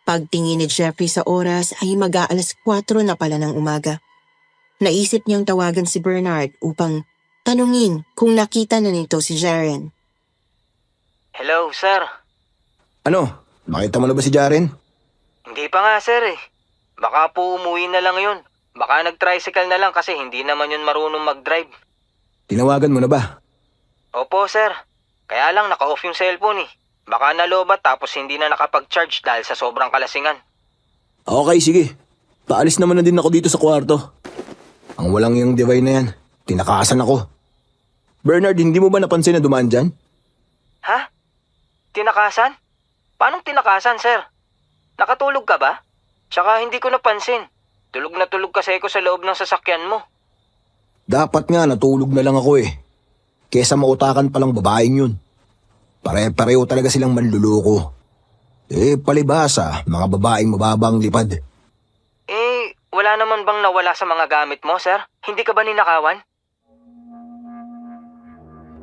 Speaker 5: Pagtingin ni Jeffrey sa oras ay mag-aalas 4 na pala ng umaga. Naisip niyang tawagan si Bernard upang tanungin kung nakita na nito si Jaren.
Speaker 6: Hello, sir.
Speaker 1: Ano? Nakita mo na ba si Jaren?
Speaker 6: Hindi pa nga, sir eh. Baka po umuwi na lang yun. Baka nag-tricycle na lang kasi hindi naman yun marunong mag-drive.
Speaker 1: Tinawagan mo na ba?
Speaker 6: Opo, sir. Kaya lang naka-off yung cellphone eh. Baka nalobat tapos hindi na nakapag-charge dahil sa sobrang kalasingan.
Speaker 1: Okay, sige. Paalis naman na din ako dito sa kwarto. Ang walang yung Divine na yan. Tinakasan ako. Bernard, hindi mo ba napansin na dumaan dyan?
Speaker 6: Ha? Tinakasan? Paanong tinakasan, sir? Nakatulog ka ba? Tsaka hindi ko napansin. Tulog na tulog kasi ako sa loob ng sasakyan mo.
Speaker 1: Dapat nga natulog na lang ako eh. Kesa mautakan palang babaeng yun. Pare-pareho talaga silang manluloko. Palibhasa, mga babaeng mababang lipad.
Speaker 6: Wala naman bang nawala sa mga gamit mo, sir? Hindi ka ba ninakawan?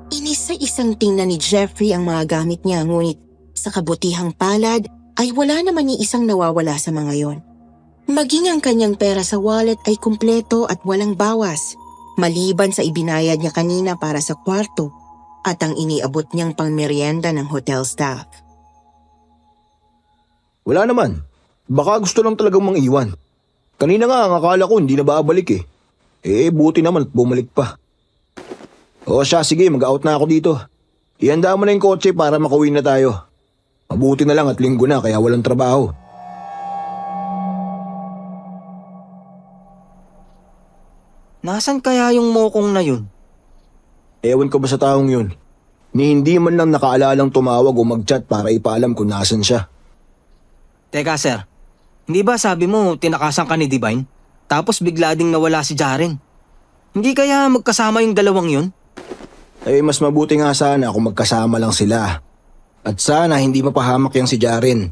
Speaker 5: Inisa-isang tingnan ni Jeffrey ang mga gamit niya ngunit sa kabutihang palad ay wala naman ni isang nawawala sa mga yon. Maging ang kanyang pera sa wallet ay kumpleto at walang bawas, maliban sa ibinayad niya kanina para sa kwarto at ang iniabot niyang pangmeryenda ng hotel staff.
Speaker 1: Wala naman. Baka gusto lang talagang mang-iwan. Kanina nga ang akala ko hindi na babalik eh. Buti naman at bumalik pa. O siya, sige, mag-out na ako dito. Ihanda mo na yung kotse para makauwi na tayo. Mabuti na lang at linggo na kaya walang trabaho.
Speaker 6: Nasaan kaya yung mokong na yun?
Speaker 1: Ewan ko ba sa taong yun? Ni hindi man lang nakaalalang tumawag o mag-chat para ipaalam kung nasan siya.
Speaker 6: Teka, sir. Hindi ba sabi mo tinakasan ka ni Divine? Tapos bigla ding nawala si Jaren. Hindi kaya magkasama yung dalawang yun?
Speaker 1: Mas mabuti nga sana kung magkasama lang sila. At sana hindi mapahamak yang si Jaren.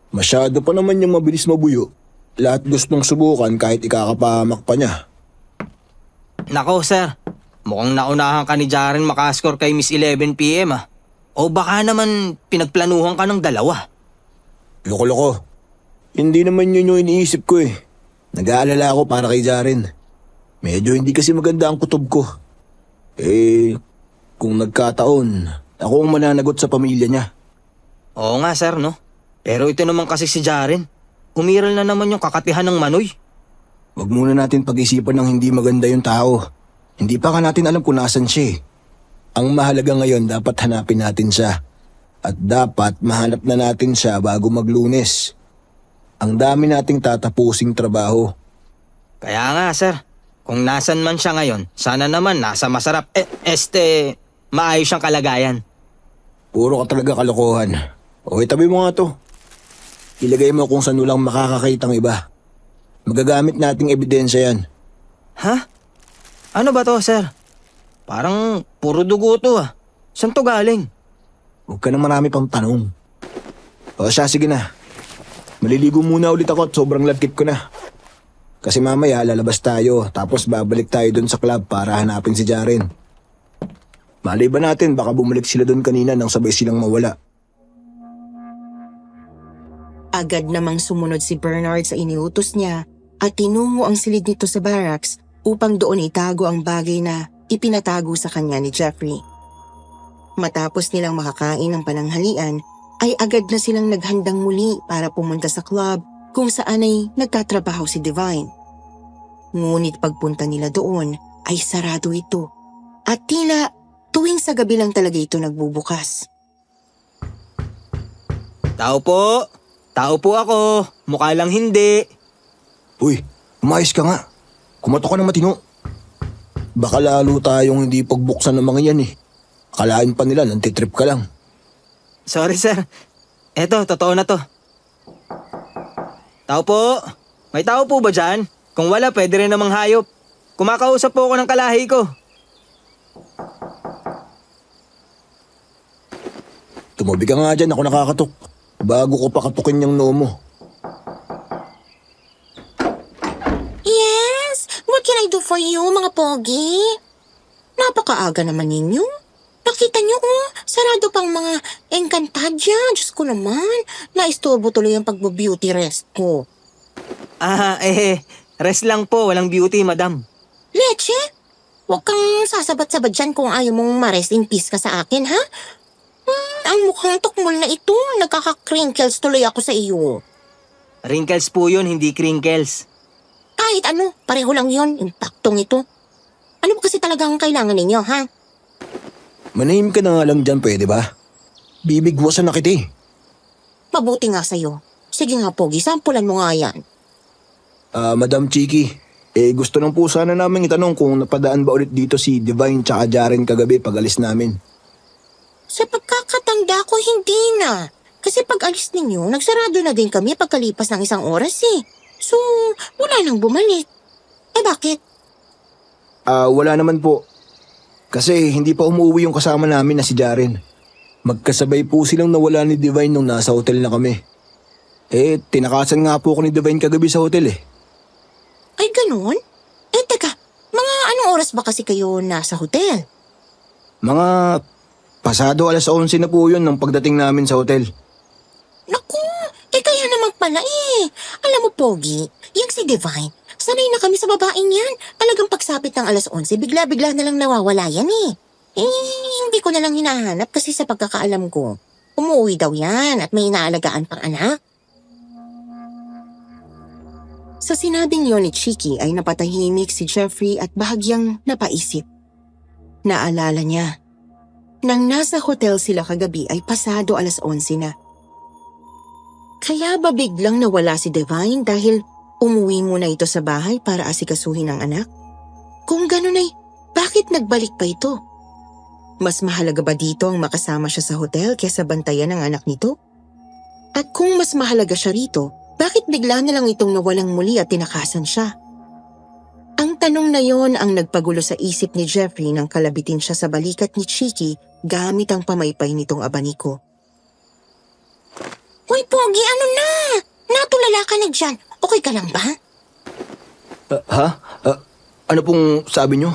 Speaker 1: Masyado pa naman yung mabilis mabuyo. Lahat gustong subukan kahit ikakapahamak pa niya.
Speaker 6: Nako, sir. Mukhang naunahan ka ni Jaren makascore kay Miss 11 PM ah. O baka naman pinagplanuhan ka ng dalawa.
Speaker 1: Loko-loko. Hindi naman yun yung iniisip ko eh. Nag-aalala ako para kay Jaren. Medyo hindi kasi maganda ang kutob ko. Kung nagkataon, ako ang mananagot sa pamilya niya.
Speaker 6: Oo nga, sir, no? Pero ito naman kasi si Jaren. Umiral na naman yung kakatihan ng Manoy.
Speaker 1: Huwag muna natin pag-isipan ng hindi maganda yung tao. Hindi pa ka natin alam kung nasan siya eh. Ang mahalaga ngayon, dapat hanapin natin siya. At dapat mahanap na natin siya bago mag-Lunes. Ang dami nating tatapusing trabaho.
Speaker 6: Kaya nga, sir. Kung nasan man siya ngayon, sana naman nasa masarap, maayos siyang kalagayan.
Speaker 1: Puro ka talaga kalokohan. O itabi mo nga to. Ilagay mo kung saan walang makakakita ng iba. Magagamit nating ebidensya yan.
Speaker 6: Ha? Ano ba to, sir? Parang puro dugo to ah. Saan to galing?
Speaker 1: Huwag ka na marami pang tanong. O siya, sige na. Maliligo muna ulit ako at sobrang lagkit ko na. Kasi mamaya lalabas tayo tapos babalik tayo dun sa club para hanapin si Jaren. Malay ba natin baka bumalik sila dun kanina nang sabay silang mawala.
Speaker 5: Agad namang sumunod si Bernard sa iniutos niya at tinungo ang silid nito sa barracks upang doon itago ang bagay na ipinatago sa kanya ni Jeffrey. Matapos nilang makakain ng pananghalian, ay agad na silang naghandang muli para pumunta sa club kung saan ay nagtatrabaho si Divine. Ngunit pagpunta nila doon ay sarado ito at tila tuwing sa gabi lang talaga ito nagbubukas.
Speaker 6: Tao po! Tao po ako! Mukha lang hindi!
Speaker 1: Uy, umayos ka nga. Kumato ka na matino. Baka lalo tayong hindi pagbuksan ng mga yan eh. Akalain pa nila nantitrip ka lang.
Speaker 6: Sorry sir. Eto, totoo na to. Tao po! May tao po ba dyan? Kung wala, pwede rin namang hayop. Kumakausap po ako ng kalahi ko.
Speaker 1: Tumabi ka nga dyan, ako nakakatok. Bago ko pa katukin yung noo mo.
Speaker 5: Yes! What can I do for you, mga pogi? Napakaaga naman ninyo. Nakita niyo sarado pang mga Encantadia. Diyos ko naman, naistorbo tuloy ang pagbo-beauty rest ko.
Speaker 6: Rest lang po, walang beauty, madam.
Speaker 5: Leche? Huwag kang sasabat-sabat dyan kung ayaw mong ma-rest in peace ka sa akin, ha? Ang mukhang tukmol na ito, nagkaka-crinkles tuloy ako sa iyo.
Speaker 6: Wrinkles po yun, hindi crinkles.
Speaker 5: Kahit ano, pareho lang yon, impaktong ito. Ano ba kasi talagang kailangan ninyo, ha?
Speaker 1: Manahim ka na nga lang dyan, pwede ba? Bibigwasan na kita eh.
Speaker 5: Mabuti nga sa'yo. Sige nga, Pogi, sampulan mo nga yan.
Speaker 1: Madam Chiki, gusto lang po sana namin itanong kung napadaan ba ulit dito si Divine tsaka Jaren kagabi pag alis namin.
Speaker 5: Sa pagkakatanda ko, hindi na. Kasi pag alis ninyo, nagsarado na din kami pagkalipas ng 1 oras eh. So, wala nang bumalik. Bakit?
Speaker 1: Wala naman po. Kasi hindi pa umuwi yung kasama namin na si Jaren. Magkasabay po silang nawala ni Divine nung nasa hotel na kami. Tinakasan nga po ako ni Divine kagabi sa hotel eh.
Speaker 5: Ay, ganun? Teka, mga anong oras ba kasi kayo nasa hotel?
Speaker 1: Mga pasado 11:00 na po yun nang pagdating namin sa hotel.
Speaker 5: Naku, kaya naman pala eh. Alam mo, Pogi, yung si Divine, sanay na kami sa babaeng yan. Talagang pagsapit ng 11:00, bigla-bigla na lang nawawala yan eh. Hindi ko na lang hinahanap kasi sa pagkakaalam ko, umuwi daw yan at may inaalagaan pang anak. Sa sinabing yun ni Chiki ay napatahimik si Jeffrey at bahagyang napaisip. Naalala niya, nang nasa hotel sila kagabi ay pasado 11:00 na. Kaya ba biglang nawala si Divine dahil umuwi muna ito sa bahay para asikasuhin ang anak? Kung ganun ay, bakit nagbalik pa ito? Mas mahalaga ba dito ang makasama siya sa hotel kaysa bantayan ang anak nito? At kung mas mahalaga siya rito, bakit bigla na lang itong nawalang muli at tinakasan siya? Ang tanong na yon ang nagpagulo sa isip ni Jeffrey nang kalabitin siya sa balikat ni Chiki gamit ang pamaypay nitong abaniko. Hoy, Pogi, ano na? Natulala ka na dyan. Okay ka lang ba?
Speaker 1: Ano pong sabi nyo?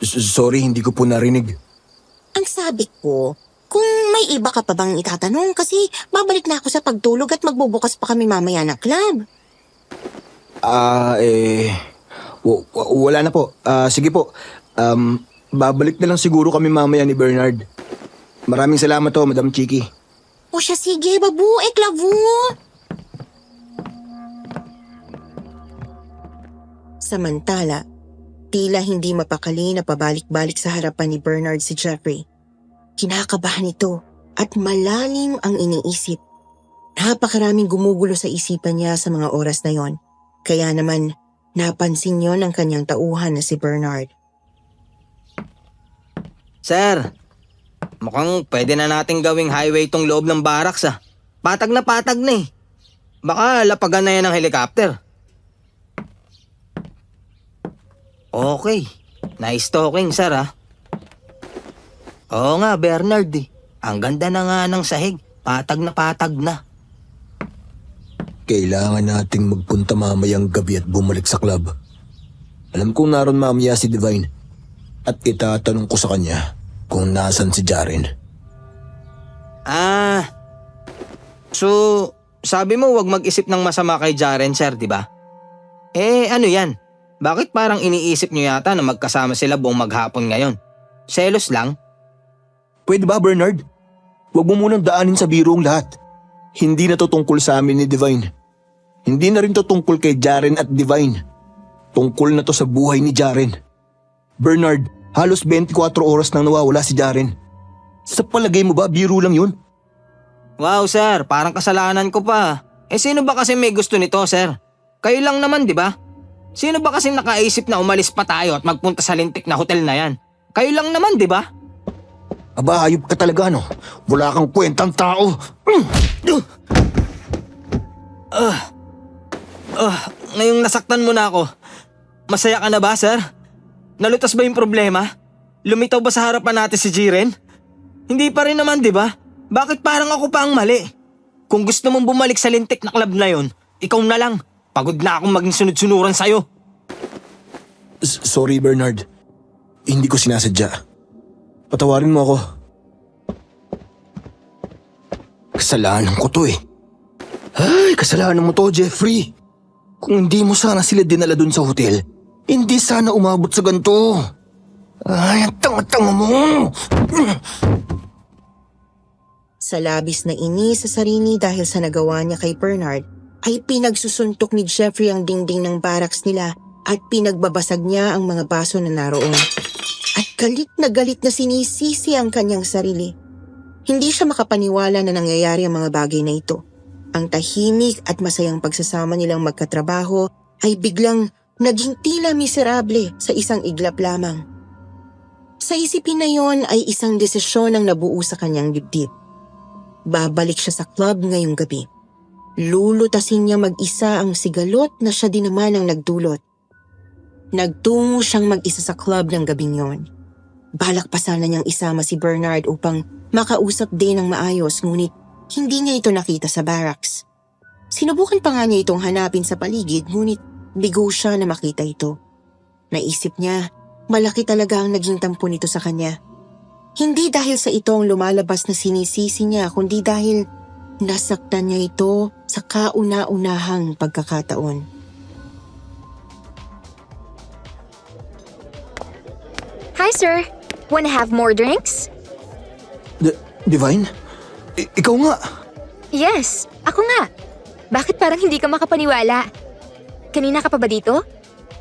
Speaker 1: Sorry, hindi ko po narinig.
Speaker 5: Ang sabi ko, kung may iba ka pa bang itatanong kasi babalik na ako sa pagtulog at magbubukas pa kami mamaya ng club.
Speaker 1: Wala na po. Sige po. Babalik na lang siguro kami mamaya ni Bernard. Maraming salamat to, Madam Chiki.
Speaker 5: O siya, sige, babu, klavu. Samantala, tila hindi mapakali na pabalik-balik sa harapan ni Bernard si Jeffrey. Kinakabahan ito at malalim ang iniisip. Napakaraming gumugulo sa isipan niya sa mga oras na yon. Kaya naman, napansin yon ng kanyang tauhan na si Bernard.
Speaker 6: Sir, mukhang pwede na nating gawing highway tong loob ng barracks ah. Patag na eh. Baka lapagan na yan ng helicopter. Okay, Na-stalking, sir, ha? Oo nga, Bernard, eh. Ang ganda na nga ng sahig. Patag na patag na.
Speaker 1: Kailangan nating magpunta mamayang gabi at bumalik sa club. Alam kong naroon mamaya si Divine. At itatanong ko sa kanya kung nasan si Jaren.
Speaker 6: So, sabi mo wag mag-isip ng masama kay Jaren, sir, di ba? Ano yan? Bakit parang iniisip nyo yata na magkasama sila buong maghapon ngayon? Selos lang?
Speaker 1: Pwede ba, Bernard? Huwag mo munang daanin sa biro ang lahat. Hindi na to tungkol sa amin ni Divine. Hindi na rin to tungkol kay Jaren at Divine. Tungkol na to sa buhay ni Jaren. Bernard, halos 24 oras nang nawawala si Jaren. Sa palagay mo ba, biro lang yun?
Speaker 6: Wow, sir, parang kasalanan ko pa. Sino ba kasi may gusto nito, sir? Kayo lang naman, di ba? Sino ba kasi nakaisip na umalis pa tayo at magpunta sa lintik na hotel na yan? Kayo lang naman, di ba?
Speaker 1: Aba, ayop ka talaga, no? Wala kang kwentang tao.
Speaker 6: Ngayong nasaktan mo na ako, masaya ka na ba, sir? Nalutas ba yung problema? Lumitaw ba sa harapan natin si Jiren? Hindi pa rin naman, di ba? Bakit parang ako pa ang mali? Kung gusto mong bumalik sa lintik na club na yon, ikaw na lang. Pagod na akong maging sunod-sunuran sa'yo.
Speaker 1: Sorry, Bernard. Hindi ko sinasadya. Patawarin mo ako. Kasalanan ko to eh. Ay, kasalanan mo to, Jeffrey. Kung hindi mo sana sila dinala dun sa hotel, hindi sana umabot sa ganito. Ay, ang tanga-tanga mo.
Speaker 5: Sa labis na inis sa sarili dahil sa nagawa niya kay Bernard, ay pinagsusuntok ni Jeffrey ang dingding ng barracks nila at pinagbabasag niya ang mga baso na naroon. At galit na sinisisi ang kanyang sarili. Hindi siya makapaniwala na nangyayari ang mga bagay na ito. Ang tahimik at masayang pagsasama nilang magkatrabaho ay biglang naging tila miserable sa isang iglap lamang. Sa isipin na yon ay isang desisyon ang nabuo sa kanyang dibdib. Babalik siya sa club ngayong gabi. Lulutasin niya mag-isa ang sigalot na siya din naman ang nagdulot. Nagtungo siyang mag-isa sa club ng gabing yon. Balak pa sana niyang isama si Bernard upang makausap din ng maayos ngunit hindi niya ito nakita sa barracks. Sinubukan pa nga niya itong hanapin sa paligid ngunit bigo siya na makita ito. Naisip niya, malaki talaga ang naging tampo nito sa kanya. Hindi dahil sa ito ang lumalabas na sinisisi niya kundi dahil nasaktan niya ito sa kauna-unahang pagkakataon.
Speaker 2: Hi, sir. Wanna have more drinks?
Speaker 1: Divine? Ikaw nga.
Speaker 2: Yes, ako nga. Bakit parang hindi ka makapaniwala? Kanina ka pa ba dito?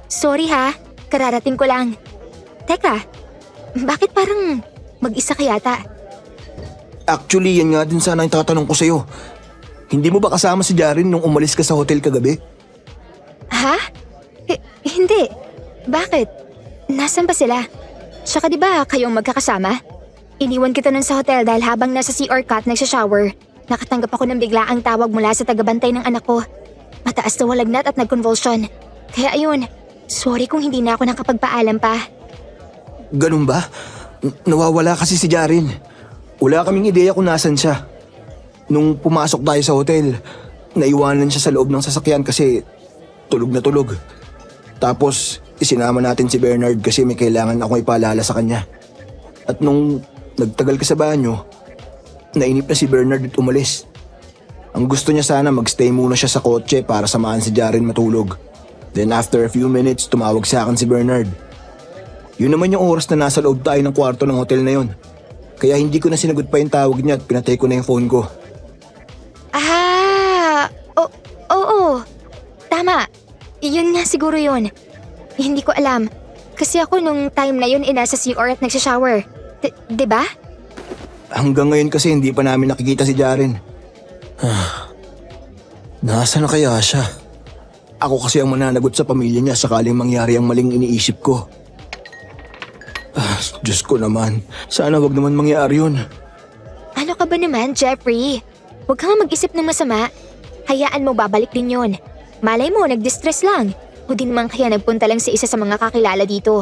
Speaker 2: Sorry ha, kararating ko lang. Teka, bakit parang mag-isa ka yata?
Speaker 1: Actually, yan nga din sana yung tatanong ko sa'yo. Hindi mo ba kasama si Jaren nung umalis ka sa hotel kagabi?
Speaker 2: Ha? Hindi. Bakit? Nasaan ba sila? Tsaka di ba kayong magkakasama? Iniwan kita nun sa hotel dahil habang nasa CR cut nagsha-shower, nakatanggap ako ng biglaang tawag mula sa tagabantay ng anak ko. Mataas na walagnat at nag-convulsion. Kaya ayun, sorry kung hindi na ako nakapagpaalam pa.
Speaker 1: Ganun ba? Nawawala kasi si Jaren. Wala kaming ideya kung nasan siya. Nung pumasok tayo sa hotel, naiwanan siya sa loob ng sasakyan kasi tulog na tulog. Tapos isinama natin si Bernard kasi may kailangan akong ipaalala sa kanya. At nung nagtagal ka sa banyo, nainip na si Bernard at umalis. Ang gusto niya sana magstay muna siya sa kotse para samahan si Jaren matulog. Then after a few minutes, tumawag sa akin si Bernard. Yun naman yung oras na nasa loob tayo ng kwarto ng hotel na yon. Kaya hindi ko na sinagot pa yung tawag niya at pinatay ko na yung phone ko.
Speaker 2: Oo. Tama. Yun nga siguro yun. Hindi ko alam. Kasi ako nung time na yun nasa CR at nagsha-shower. Diba?
Speaker 1: Hanggang ngayon kasi hindi pa namin nakikita si Jaren. Nasaan na kaya siya? Ako kasi ang mananagot sa pamilya niya sakaling mangyari ang maling iniisip ko. Diyos ko naman. Sana wag naman mangyari yun.
Speaker 2: Ano ka ba naman, Jeffrey? Huwag ka nga mag-isip ng masama. Hayaan mo babalik din yun. Malay mo, nag-distress lang. O di naman kaya nagpunta lang sa isa sa mga kakilala dito.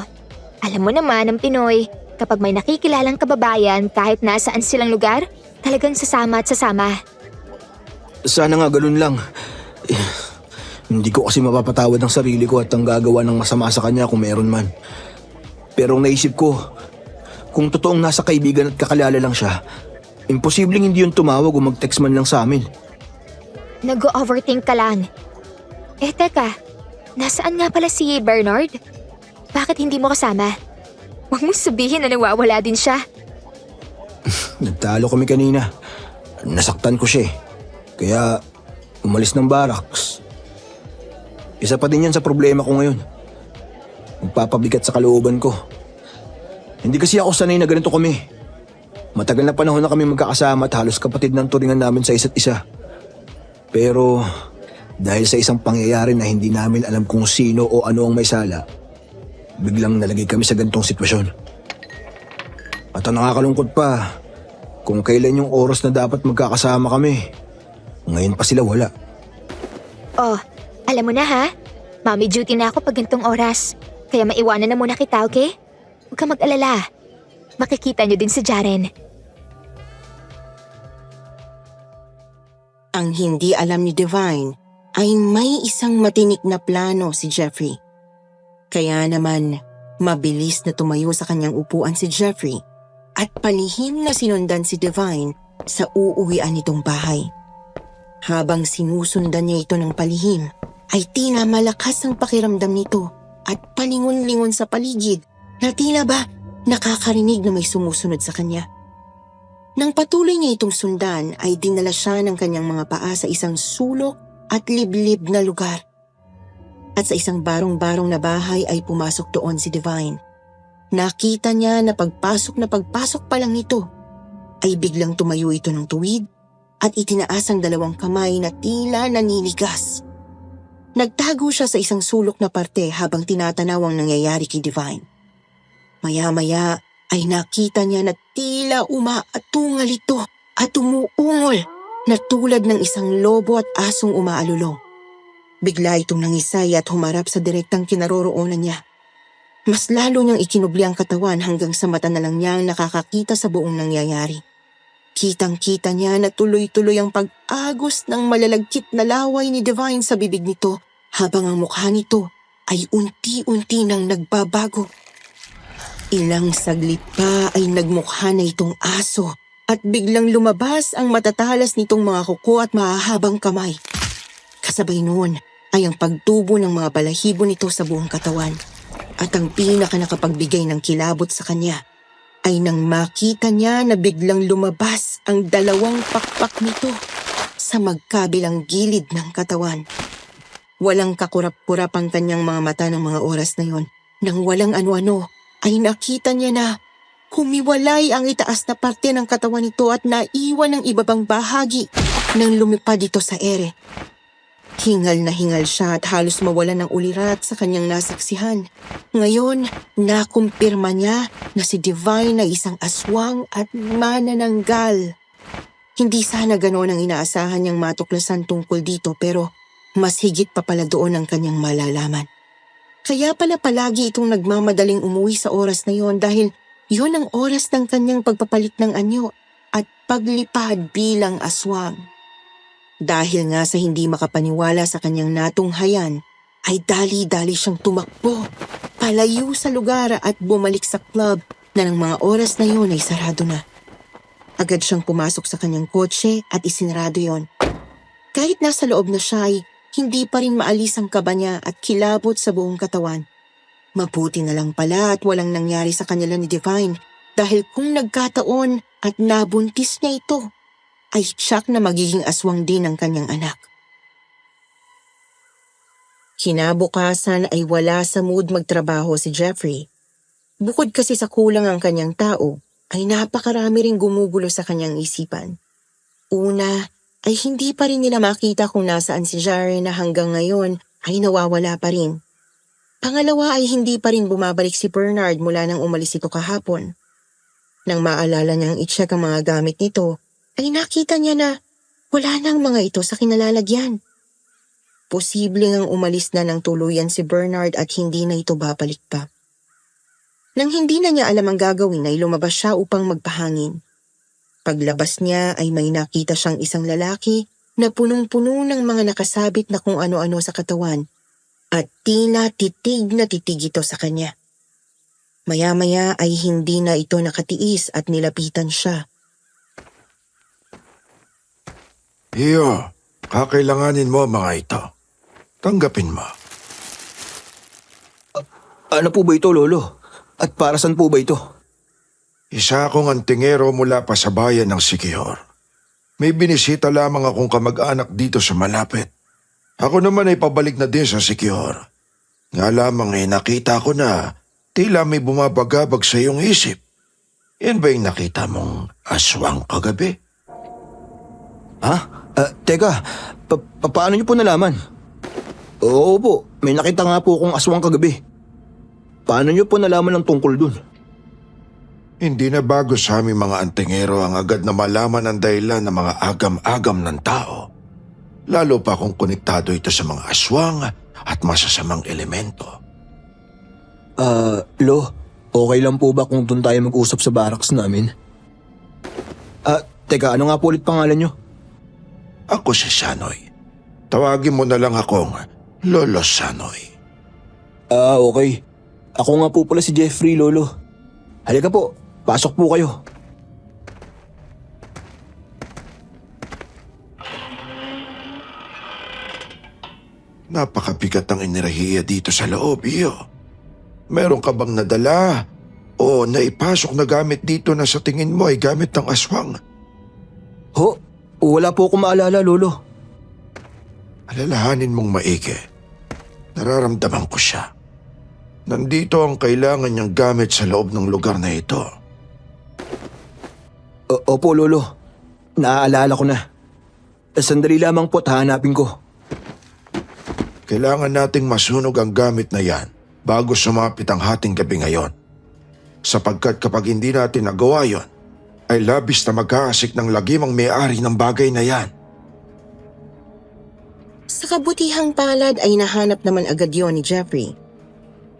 Speaker 2: Alam mo naman ang Pinoy, kapag may nakikilalang kababayan kahit nasaan silang lugar, talagang sasama at sasama.
Speaker 1: Sana nga ganun lang. Eh, hindi ko kasi mapapatawad ang sarili ko at ang gagawa ng masama sa kanya kung meron man. Pero ang naisip ko, kung totoong nasa kaibigan at kakalala lang siya, imposibleng hindi yun tumawag o mag-text man lang sa amin.
Speaker 2: Nag-overthink ka lang. Teka, nasaan nga pala si Bernard? Bakit hindi mo kasama? Huwag mo sabihin na nawawala din siya.
Speaker 1: Nagtalo kami kanina. Nasaktan ko siya eh. Kaya umalis ng barracks. Isa pa din yan sa problema ko ngayon. Magpapabigat sa kalooban ko. Hindi kasi ako sanay na ganito kami. Matagal na panahon na kami magkakasama at halos kapatid ng turingan namin sa isa't isa. Pero dahil sa isang pangyayari na hindi namin alam kung sino o ano ang may sala, biglang nalagay kami sa ganitong sitwasyon. At ang nakakalungkot pa, kung kailan yung oras na dapat magkakasama kami, ngayon pa sila wala.
Speaker 2: Oh, alam mo na ha? Mommy duty na ako pag gantong oras. Kaya maiwanan na muna kita, okay? Huwag ka mag-alala. Makikita niyo din si Jaren.
Speaker 5: Ang hindi alam ni Divine ay may isang matinik na plano si Jeffrey. Kaya naman, mabilis na tumayo sa kanyang upuan si Jeffrey at palihim na sinundan si Divine sa uuwian nitong bahay. Habang sinusundan niya ito ng palihim, ay tila malakas ang pakiramdam nito at palingon-lingon sa paligid na tila ba nakakarinig na may sumusunod sa kanya. Nang patuloy niya itong sundan ay dinala siya ng kanyang mga paa sa isang sulok at liblib na lugar. At sa isang barong-barong na bahay ay pumasok doon si Divine. Nakita niya na pagpasok pa lang nito ay biglang tumayo ito ng tuwid at itinaas ang dalawang kamay na tila naninigas. Nagtago siya sa isang sulok na parte habang tinatanaw ang nangyayari kay Divine. Maya-maya ay nakita niya na tila umaatungal ito at umuungol na tulad ng isang lobo at asong umaalulong. Bigla itong nangisay at humarap sa direktang kinaroroonan niya. Mas lalo niyang ikinubli ang katawan hanggang sa mata na lang niyang nakakakita sa buong nangyayari. Kitang-kita niya na tuloy-tuloy ang pag-agos ng malalagkit na laway ni Divine sa bibig nito habang ang mukha nito ay unti-unti nang nagbabago. Ilang saglit pa ay nagmukha na itong aso at biglang lumabas ang matatalas nitong mga kuko at mahahabang kamay. Kasabay noon ay ang pagtubo ng mga balahibo nito sa buong katawan at ang pinaka nakapagbigay ng kilabot sa kanya ay nang makita niya na biglang lumabas ang dalawang pakpak nito sa magkabilang gilid ng katawan. Walang kakurap-kurap ang kanyang mga mata ng mga oras na yon. Nang walang ano-ano ay nakita niya na humiwalay ang itaas na parte ng katawan nito at naiwan ang ibabang bahagi nang lumipad ito sa ere. Hingal na hingal siya at halos mawalan ng ulirat sa kanyang nasaksihan. Ngayon, nakumpirma niya na si Divine ay isang aswang at manananggal. Hindi sana ganoon ang inaasahan niyang matuklasan tungkol dito pero mas higit pa pala doon ang kanyang malalaman. Kaya pala palagi itong nagmamadaling umuwi sa oras na yon dahil yon ang oras ng kanyang pagpapalit ng anyo at paglipad bilang aswang. Dahil nga sa hindi makapaniwala sa kanyang natunghayan, ay dali-dali siyang tumakbo, palayo sa lugar at bumalik sa club na ng mga oras na yon ay sarado na. Agad siyang pumasok sa kanyang kotse at isinarado yon. Kahit nasa loob na siya ay hindi pa rin maalis ang kaba niya at kilabot sa buong katawan. Mabuti na lang pala at walang nangyari sa kanila ni Divine dahil kung nagkataon at nabuntis niya ito, ay tiyak na magiging aswang din ang kanyang anak. Kinabukasan ay wala sa mood magtrabaho si Jeffrey. Bukod kasi sa kulang ang kanyang tao, ay napakarami ring gumugulo sa kanyang isipan. Una, ay hindi pa rin nila makita kung nasaan si Jaren na hanggang ngayon ay nawawala pa rin. Pangalawa ay hindi pa rin bumabalik si Bernard mula nang umalis ito kahapon. Nang maalala niyang i-check ang mga gamit nito, ay nakita niya na wala nang mga ito sa kinalalagyan. Posible ngang umalis na ng tuluyan si Bernard at hindi na ito babalik pa. Nang hindi na niya alam ang gagawin ay lumabas siya upang magpahangin. Paglabas niya ay may nakita siyang isang lalaki na punong-puno ng mga nakasabit na kung ano-ano sa katawan at tila titig na titig ito sa kanya. Maya-maya ay hindi na ito nakatiis at nilapitan siya.
Speaker 3: Iyo, kakailanganin mo mga ito. Tanggapin mo.
Speaker 1: Ano po ba ito, Lolo? At para saan po ba ito?
Speaker 3: Isa akong antingero mula pa sa bayan ng Siquijor. May binisita lamang akong kamag-anak dito sa malapit. Ako naman ay pabalik na din sa Siquijor. Nga lamang ay nakita ko na tila may bumabagabag sa iyong isip. Yan ba yung nakita mong aswang kagabi?
Speaker 1: Ha? Teka, paano niyo po nalaman? Oo po, may nakita nga po akong aswang kagabi. Paano niyo po nalaman ang tungkol dun?
Speaker 3: Hindi na bago sa aming mga antingero ang agad na malaman ang dahilan ng mga agam-agam ng tao. Lalo pa kung konektado ito sa mga aswang at masasamang elemento.
Speaker 1: Lo, okay lang po ba kung doon tayo mag-usap sa barracks namin? Teka, ano nga po ulit pangalan niyo?
Speaker 3: Ako si Sanoy. Tawagin mo na lang akong Lolo Sanoy.
Speaker 1: Okay. Ako nga po pala si Jeffrey, Lolo. Halika po, pasok po kayo.
Speaker 3: Napakabigat ang inirahiya dito sa loob, iyo. Meron ka bang nadala o naipasok na gamit dito na sa tingin mo ay gamit ng aswang?
Speaker 1: Ho, wala po akong maalala, Lolo.
Speaker 3: Alalahanin mong maigi. Nararamdaman ko siya. Nandito ang kailangan niyang gamit sa loob ng lugar na ito.
Speaker 1: Opo, Lolo. Naaalala ko na. Sandali lamang po at hahanapin ko.
Speaker 3: Kailangan nating masunog ang gamit na yan bago sumapit ang hating gabi ngayon. Sapagkat kapag hindi natin nagawa yon, ay labis na mag-aasik ng lagimang may-ari ng bagay na yan.
Speaker 5: Sa kabutihang palad ay nahanap naman agad yon ni Jeffrey.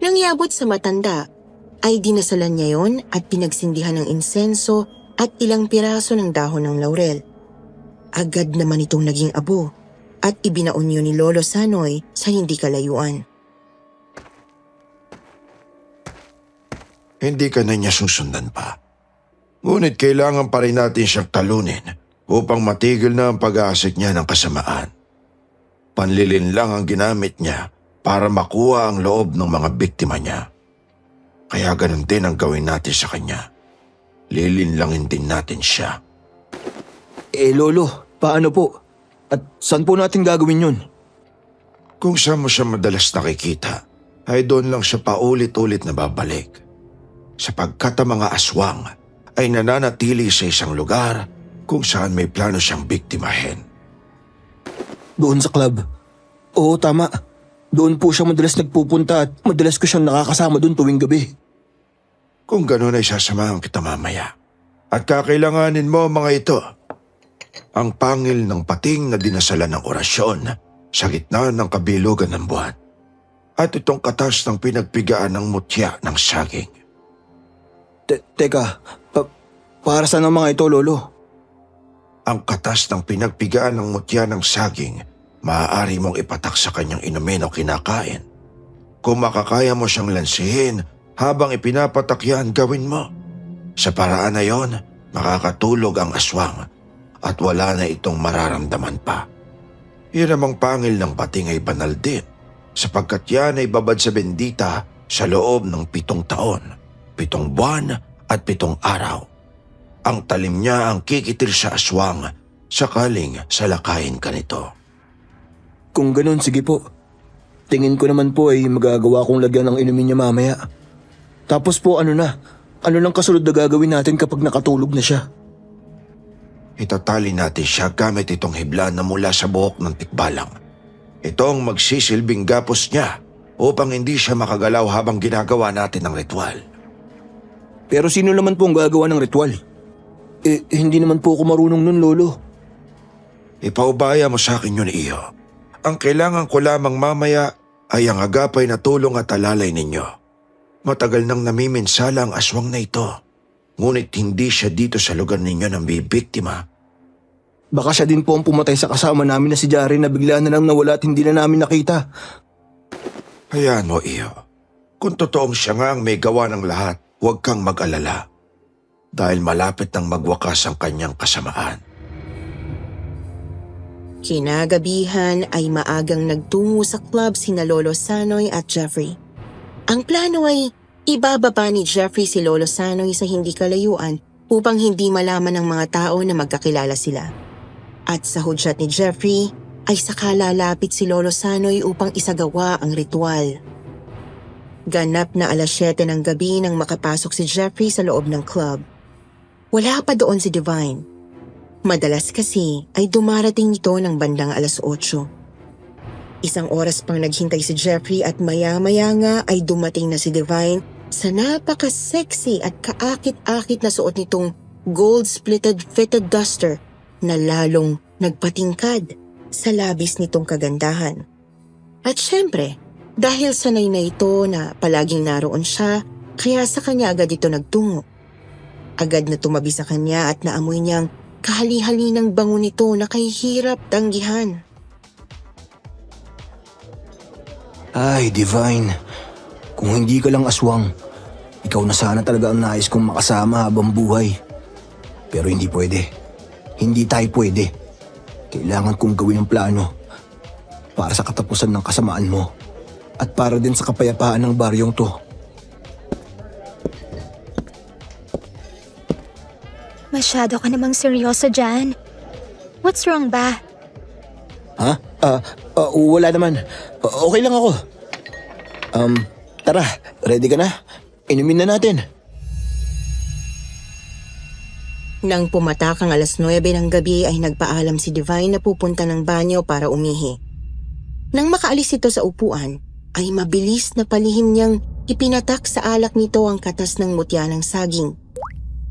Speaker 5: Nang iabot sa matanda, ay dinasalan niya yon at pinagsindihan ng insenso at ilang piraso ng dahon ng laurel. Agad naman itong naging abo at ibinaon yun ni Lolo Sanoy sa hindi kalayuan.
Speaker 3: Hindi ka na niya susundan pa. Ngunit kailangan pa rin natin siyang talunin upang matigil na ang pag-aasik niya ng kasamaan. Panlilin lang ang ginamit niya para makuha ang loob ng mga biktima niya. Kaya ganun din ang gawin natin sa kanya. Lilinlangin din natin siya.
Speaker 1: Lolo, paano po? At saan po natin gagawin yun?
Speaker 3: Kung saan mo siya madalas nakikita, ay doon lang siya paulit-ulit na babalik. Sapagkat ang mga aswang ay nananatili sa isang lugar kung saan may plano siyang biktimahin.
Speaker 1: Doon sa club. Oo, tama. Doon po siya madalas nagpupunta at madalas ko siyang nakakasama doon tuwing gabi.
Speaker 3: Kung gano'n ay sasamahan kita mamaya. At kakailanganin mo mga ito. Ang pangil ng pating na dinasalan ng orasyon sa gitna ng kabilugan ng buwan. At itong katas ng pinagpigaan ng mutya ng saging.
Speaker 1: Teka, para saan ang mga ito, Lolo?
Speaker 3: Ang katas ng pinagpigaan ng mutya ng saging, maaari mong ipatak sa kanyang inumin o kinakain. Kung makakaya mo siyang lansihin habang ipinapatak yan, gawin mo. Sa paraan na yon, makakatulog ang aswang at wala na itong mararamdaman pa. Yan namang pangil ng pating ay banal din, sapagkat yan ay babad sa bendita sa loob ng 7 taon, 7 buwan at 7 araw. Ang talim niya ang kikitil sa aswang sakaling salakayin ka nito.
Speaker 1: Kung ganun, sige po. Tingin ko naman po ay magagawa kong lagyan ng inumin niya mamaya. Tapos po ano nang kasunod na gagawin natin kapag nakatulog na siya?
Speaker 3: Itatali natin siya gamit itong hibla na mula sa buhok ng tikbalang. Ito ang magsisilbing gapos niya upang hindi siya makagalaw habang ginagawa natin ang ritual.
Speaker 1: Pero sino naman po ang gagawa ng ritual? Hindi naman po ako marunong nun, Lolo.
Speaker 3: Ipaubaya mo sa akin yun, iyo. Ang kailangan ko lamang mamaya ay ang agapay na tulong at alalay ninyo. Matagal nang namiminsala ang aswang na ito. Ngunit hindi siya dito sa lugar ninyo nang bibiktima.
Speaker 1: Baka siya din po ang pumatay sa kasama namin na si Jaren na bigla na lang nawala at hindi na namin nakita.
Speaker 3: Hayaan mo, iyo. Kung totoong siya nga ang may gawa ng lahat, huwag kang mag-alala. Dahil malapit nang magwakas ang kanyang kasamaan.
Speaker 5: Kinagabihan ay maagang nagtungo sa club sina Lolo Sanoy at Jeffrey. Ang plano ay ibababa ni Jeffrey si Lolo Sanoy sa hindi kalayuan upang hindi malaman ng mga tao na magkakilala sila. At sa hudyat ni Jeffrey ay saka lalapit si Lolo Sanoy upang isagawa ang ritual. Ganap na 7:00 ng gabi nang makapasok si Jeffrey sa loob ng club. Wala pa doon si Divine. Madalas kasi ay dumarating ito ng bandang 8:00. Isang oras pang naghintay si Jeffrey at maya-maya nga ay dumating na si Divine sa napaka-sexy at kaakit-akit na suot nitong gold-splitted fitted duster na lalong nagpatingkad sa labis nitong kagandahan. At syempre, dahil sanay na ito na palaging naroon siya, kaya sa kanya agad ito nagtungo. Agad na tumabi sa kanya at naamoy niyang kahali-hali ng bango nito na kahihirap tanggihan.
Speaker 1: Ay, Divine. Kung hindi ka lang aswang, ikaw na sana talaga ang nais kong makasama habang buhay. Pero hindi pwede. Hindi tayo pwede. Kailangan kong gawin ang plano para sa katapusan ng kasamaan mo at para din sa kapayapaan ng baryong to.
Speaker 2: Masyado ka namang seryoso dyan. What's wrong ba?
Speaker 1: Ha? Wala naman. Okay lang ako. Tara, ready ka na? Inumin na natin.
Speaker 5: Nang pumatak ang 9:00 ng gabi ay nagpaalam si Divine na pupunta ng banyo para umihi. Nang makaalis ito sa upuan, ay mabilis na palihim niyang ipinatak sa alak nito ang katas ng mutya ng saging.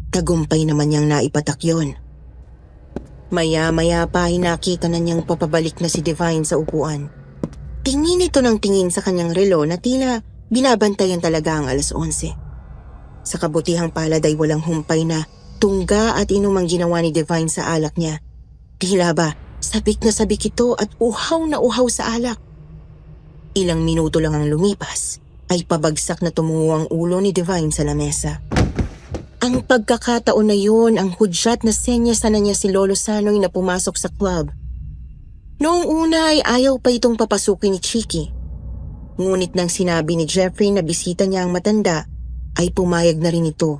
Speaker 5: Tagumpay naman niyang naipatak yon. Maya-maya pa ay nakita na niyang papabalik na si Divine sa upuan. Tingin ito ng tingin sa kanyang relo na tila binabantayan talaga ang 11:00. Sa kabutihang palad ay walang humpay na tungga at inumang ginawa ni Divine sa alak niya. Tila ba, sabik na sabik ito at uhaw na uhaw sa alak. Ilang minuto lang ang lumipas, ay pabagsak na tumungo ang ulo ni Divine sa lamesa. Ang pagkakataon na yun ang hudyat na senyas na niya si Lolo Sanoy na pumasok sa club. Noong una ay ayaw pa itong papasukin ni Chiki. Ngunit nang sinabi ni Jeffrey na bisita niya ang matanda, ay pumayag na rin ito.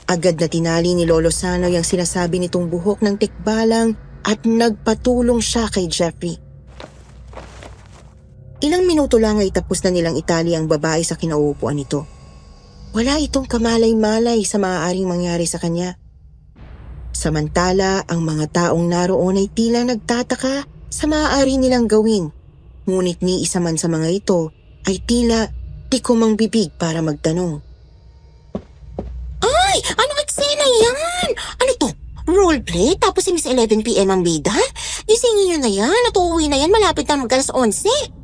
Speaker 5: Agad na tinali ni Lolo Sanoy ang sinasabi nitong buhok ng tikbalang at nagpatulong siya kay Jeffrey. Ilang minuto lang ay tapos na nilang itali ang babae sa kinauupuan nito. Wala itong kamalay-malay sa maaaring mangyari sa kanya. Samantala, ang mga taong naroon ay tila nagtataka sa maaari nilang gawin. Ngunit ni isa man sa mga ito ay tila tikom ang bibig para magtanong. Ay! Anong eksena yan? Ano to? Roleplay? Tapos si Miss 11 PM ang bida? Gisingin nyo na yan at uuwi na yan malapit na mag-11.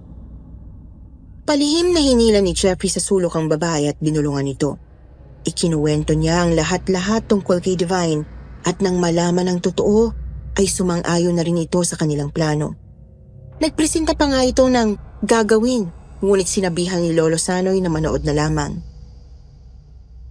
Speaker 5: Palihim na hinila ni Jeffrey sa sulok ang babae at binulungan ito. Ikinuwento niya ang lahat-lahat tungkol kay Divine at nang malaman ng totoo ay sumang-ayon na rin ito sa kanilang plano. Nagpresenta pa nga ito ng gagawin, ngunit sinabihan ni Lolo Sanoy na manood na lamang.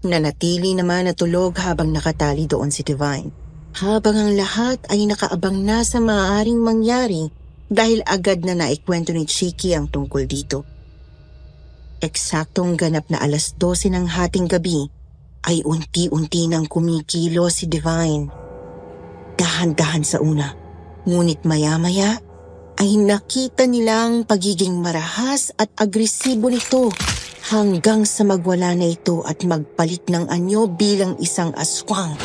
Speaker 5: Nanatili naman na tulog habang nakatali doon si Divine. Habang ang lahat ay nakaabang na sa maaaring mangyari dahil agad na naikwento ni Chiki ang tungkol dito. Eksaktong ganap na 12:00 ng hating gabi ay unti-unti nang kumikilo si Divine. Dahan-dahan sa una, ngunit maya-maya ay nakita nilang pagiging marahas at agresibo nito hanggang sa magwala na ito at magpalit ng anyo bilang isang aswang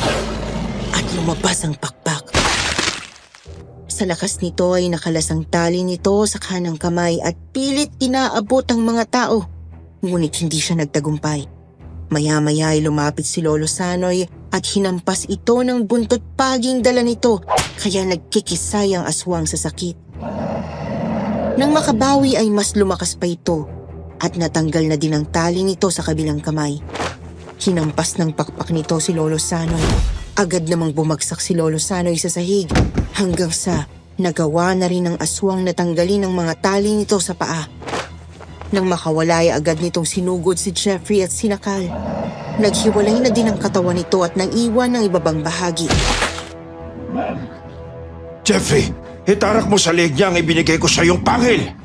Speaker 5: at lumabas ang pakpak. Sa lakas nito ay nakalasang tali nito sa kanang kamay at pilit inaabot ang mga tao. Ngunit hindi siya nagtagumpay. Maya-maya ay lumapit si Lolo Sanoy at hinampas ito ng buntot paging dala nito kaya nagkikisay ang aswang sa sakit. Nang makabawi ay mas lumakas pa ito. at natanggal na din ang tali nito sa kabilang kamay. Hinampas ng pakpak nito si Lolo Sanoy. Agad namang bumagsak si Lolo Sanoy sa sahig hanggang sa nagawa na rin ng aswang na tanggalin ang mga tali nito sa paa. Nang makawala ay agad nitong sinugod si Jeffrey at sinakal. Naghiwalay na din ang katawan nito at nang-iwan ng ibabang bahagi.
Speaker 3: Jeffrey, itarak mo sa leeg niya ang ibinigay ko sa iyong pangil!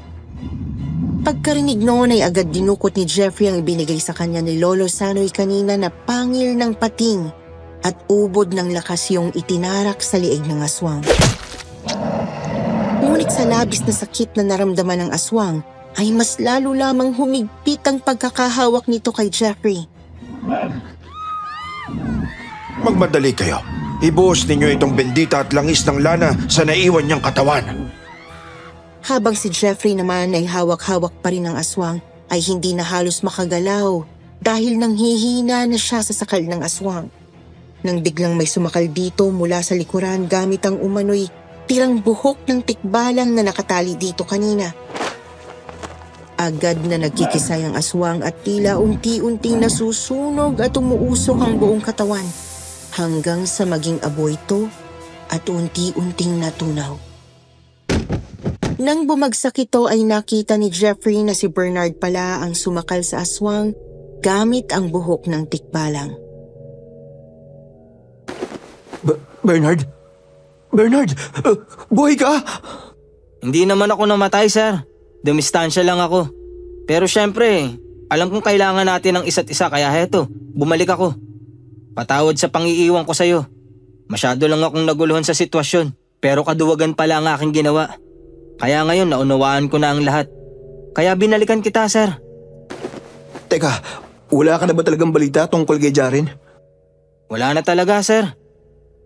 Speaker 5: Pagkarinig noon ay agad dinukot ni Jeffrey ang ibinigay sa kanya ni Lolo Sanoy kanina na pangil ng pating at ubod ng lakas yung itinarak sa liig ng aswang. Ngunit sa labis na sakit na naramdaman ng aswang, ay mas lalo lamang humigpit ang pagkakahawak nito kay Jeffrey.
Speaker 3: Magmadali kayo. Ibuhos ninyo itong bendita at langis ng lana sa naiwan niyang katawan.
Speaker 5: Habang si Jeffrey naman ay hawak-hawak pa rin ng aswang, ay hindi na halos makagalaw dahil nanghihina na siya sa sakal ng aswang. Nang biglang may sumakal dito mula sa likuran gamit ang umano'y tirang buhok ng tikbalang na nakatali dito kanina. Agad na nagkikisay ang aswang at tila unti-unting nasusunog at umuusok ang buong katawan hanggang sa maging abo ito at unti-unting natunaw. Nang bumagsak ito ay nakita ni Jeffrey na si Bernard pala ang sumakal sa aswang gamit ang buhok ng tikbalang.
Speaker 1: Bernard? Bernard! Buhay ka?
Speaker 6: Hindi naman ako namatay, sir. Dumistansya lang ako. Pero syempre, alam kong kailangan natin ng isa't isa kaya heto, bumalik ako. Patawad sa pangiiwan ko sa'yo. Masyado lang akong naguluhan sa sitwasyon, pero kaduwagan pala ang aking ginawa. Kaya ngayon naunawaan ko na ang lahat. Kaya binalikan kita, sir.
Speaker 1: Teka, wala ka na ba talagang balita tungkol kay Jaren?
Speaker 6: Wala na talaga, sir.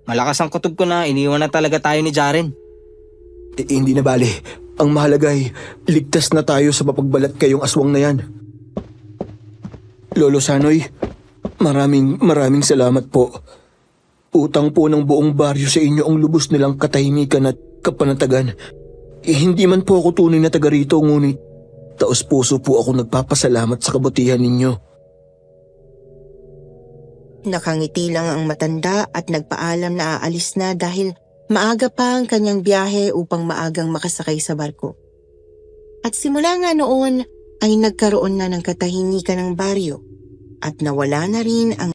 Speaker 6: Malakas ang kutob ko na iniwan na talaga tayo ni Jaren.
Speaker 1: Hindi na bale. Ang mahalaga ay ligtas na tayo sa mapagbalat kayong aswang na yan. Lolo Sanoy, maraming salamat po. Utang po ng buong baryo sa inyo ang lubos nilang katahimikan at kapanatagan. Hindi man po ako tunay na taga rito, ngunit taos puso po ako nagpapasalamat sa kabutihan ninyo.
Speaker 5: Nakangiti lang ang matanda at nagpaalam na aalis na dahil maaga pa ang kanyang biyahe upang maagang makasakay sa barko. At simula nga noon ay nagkaroon na ng katahimikan ng baryo at nawala na rin ang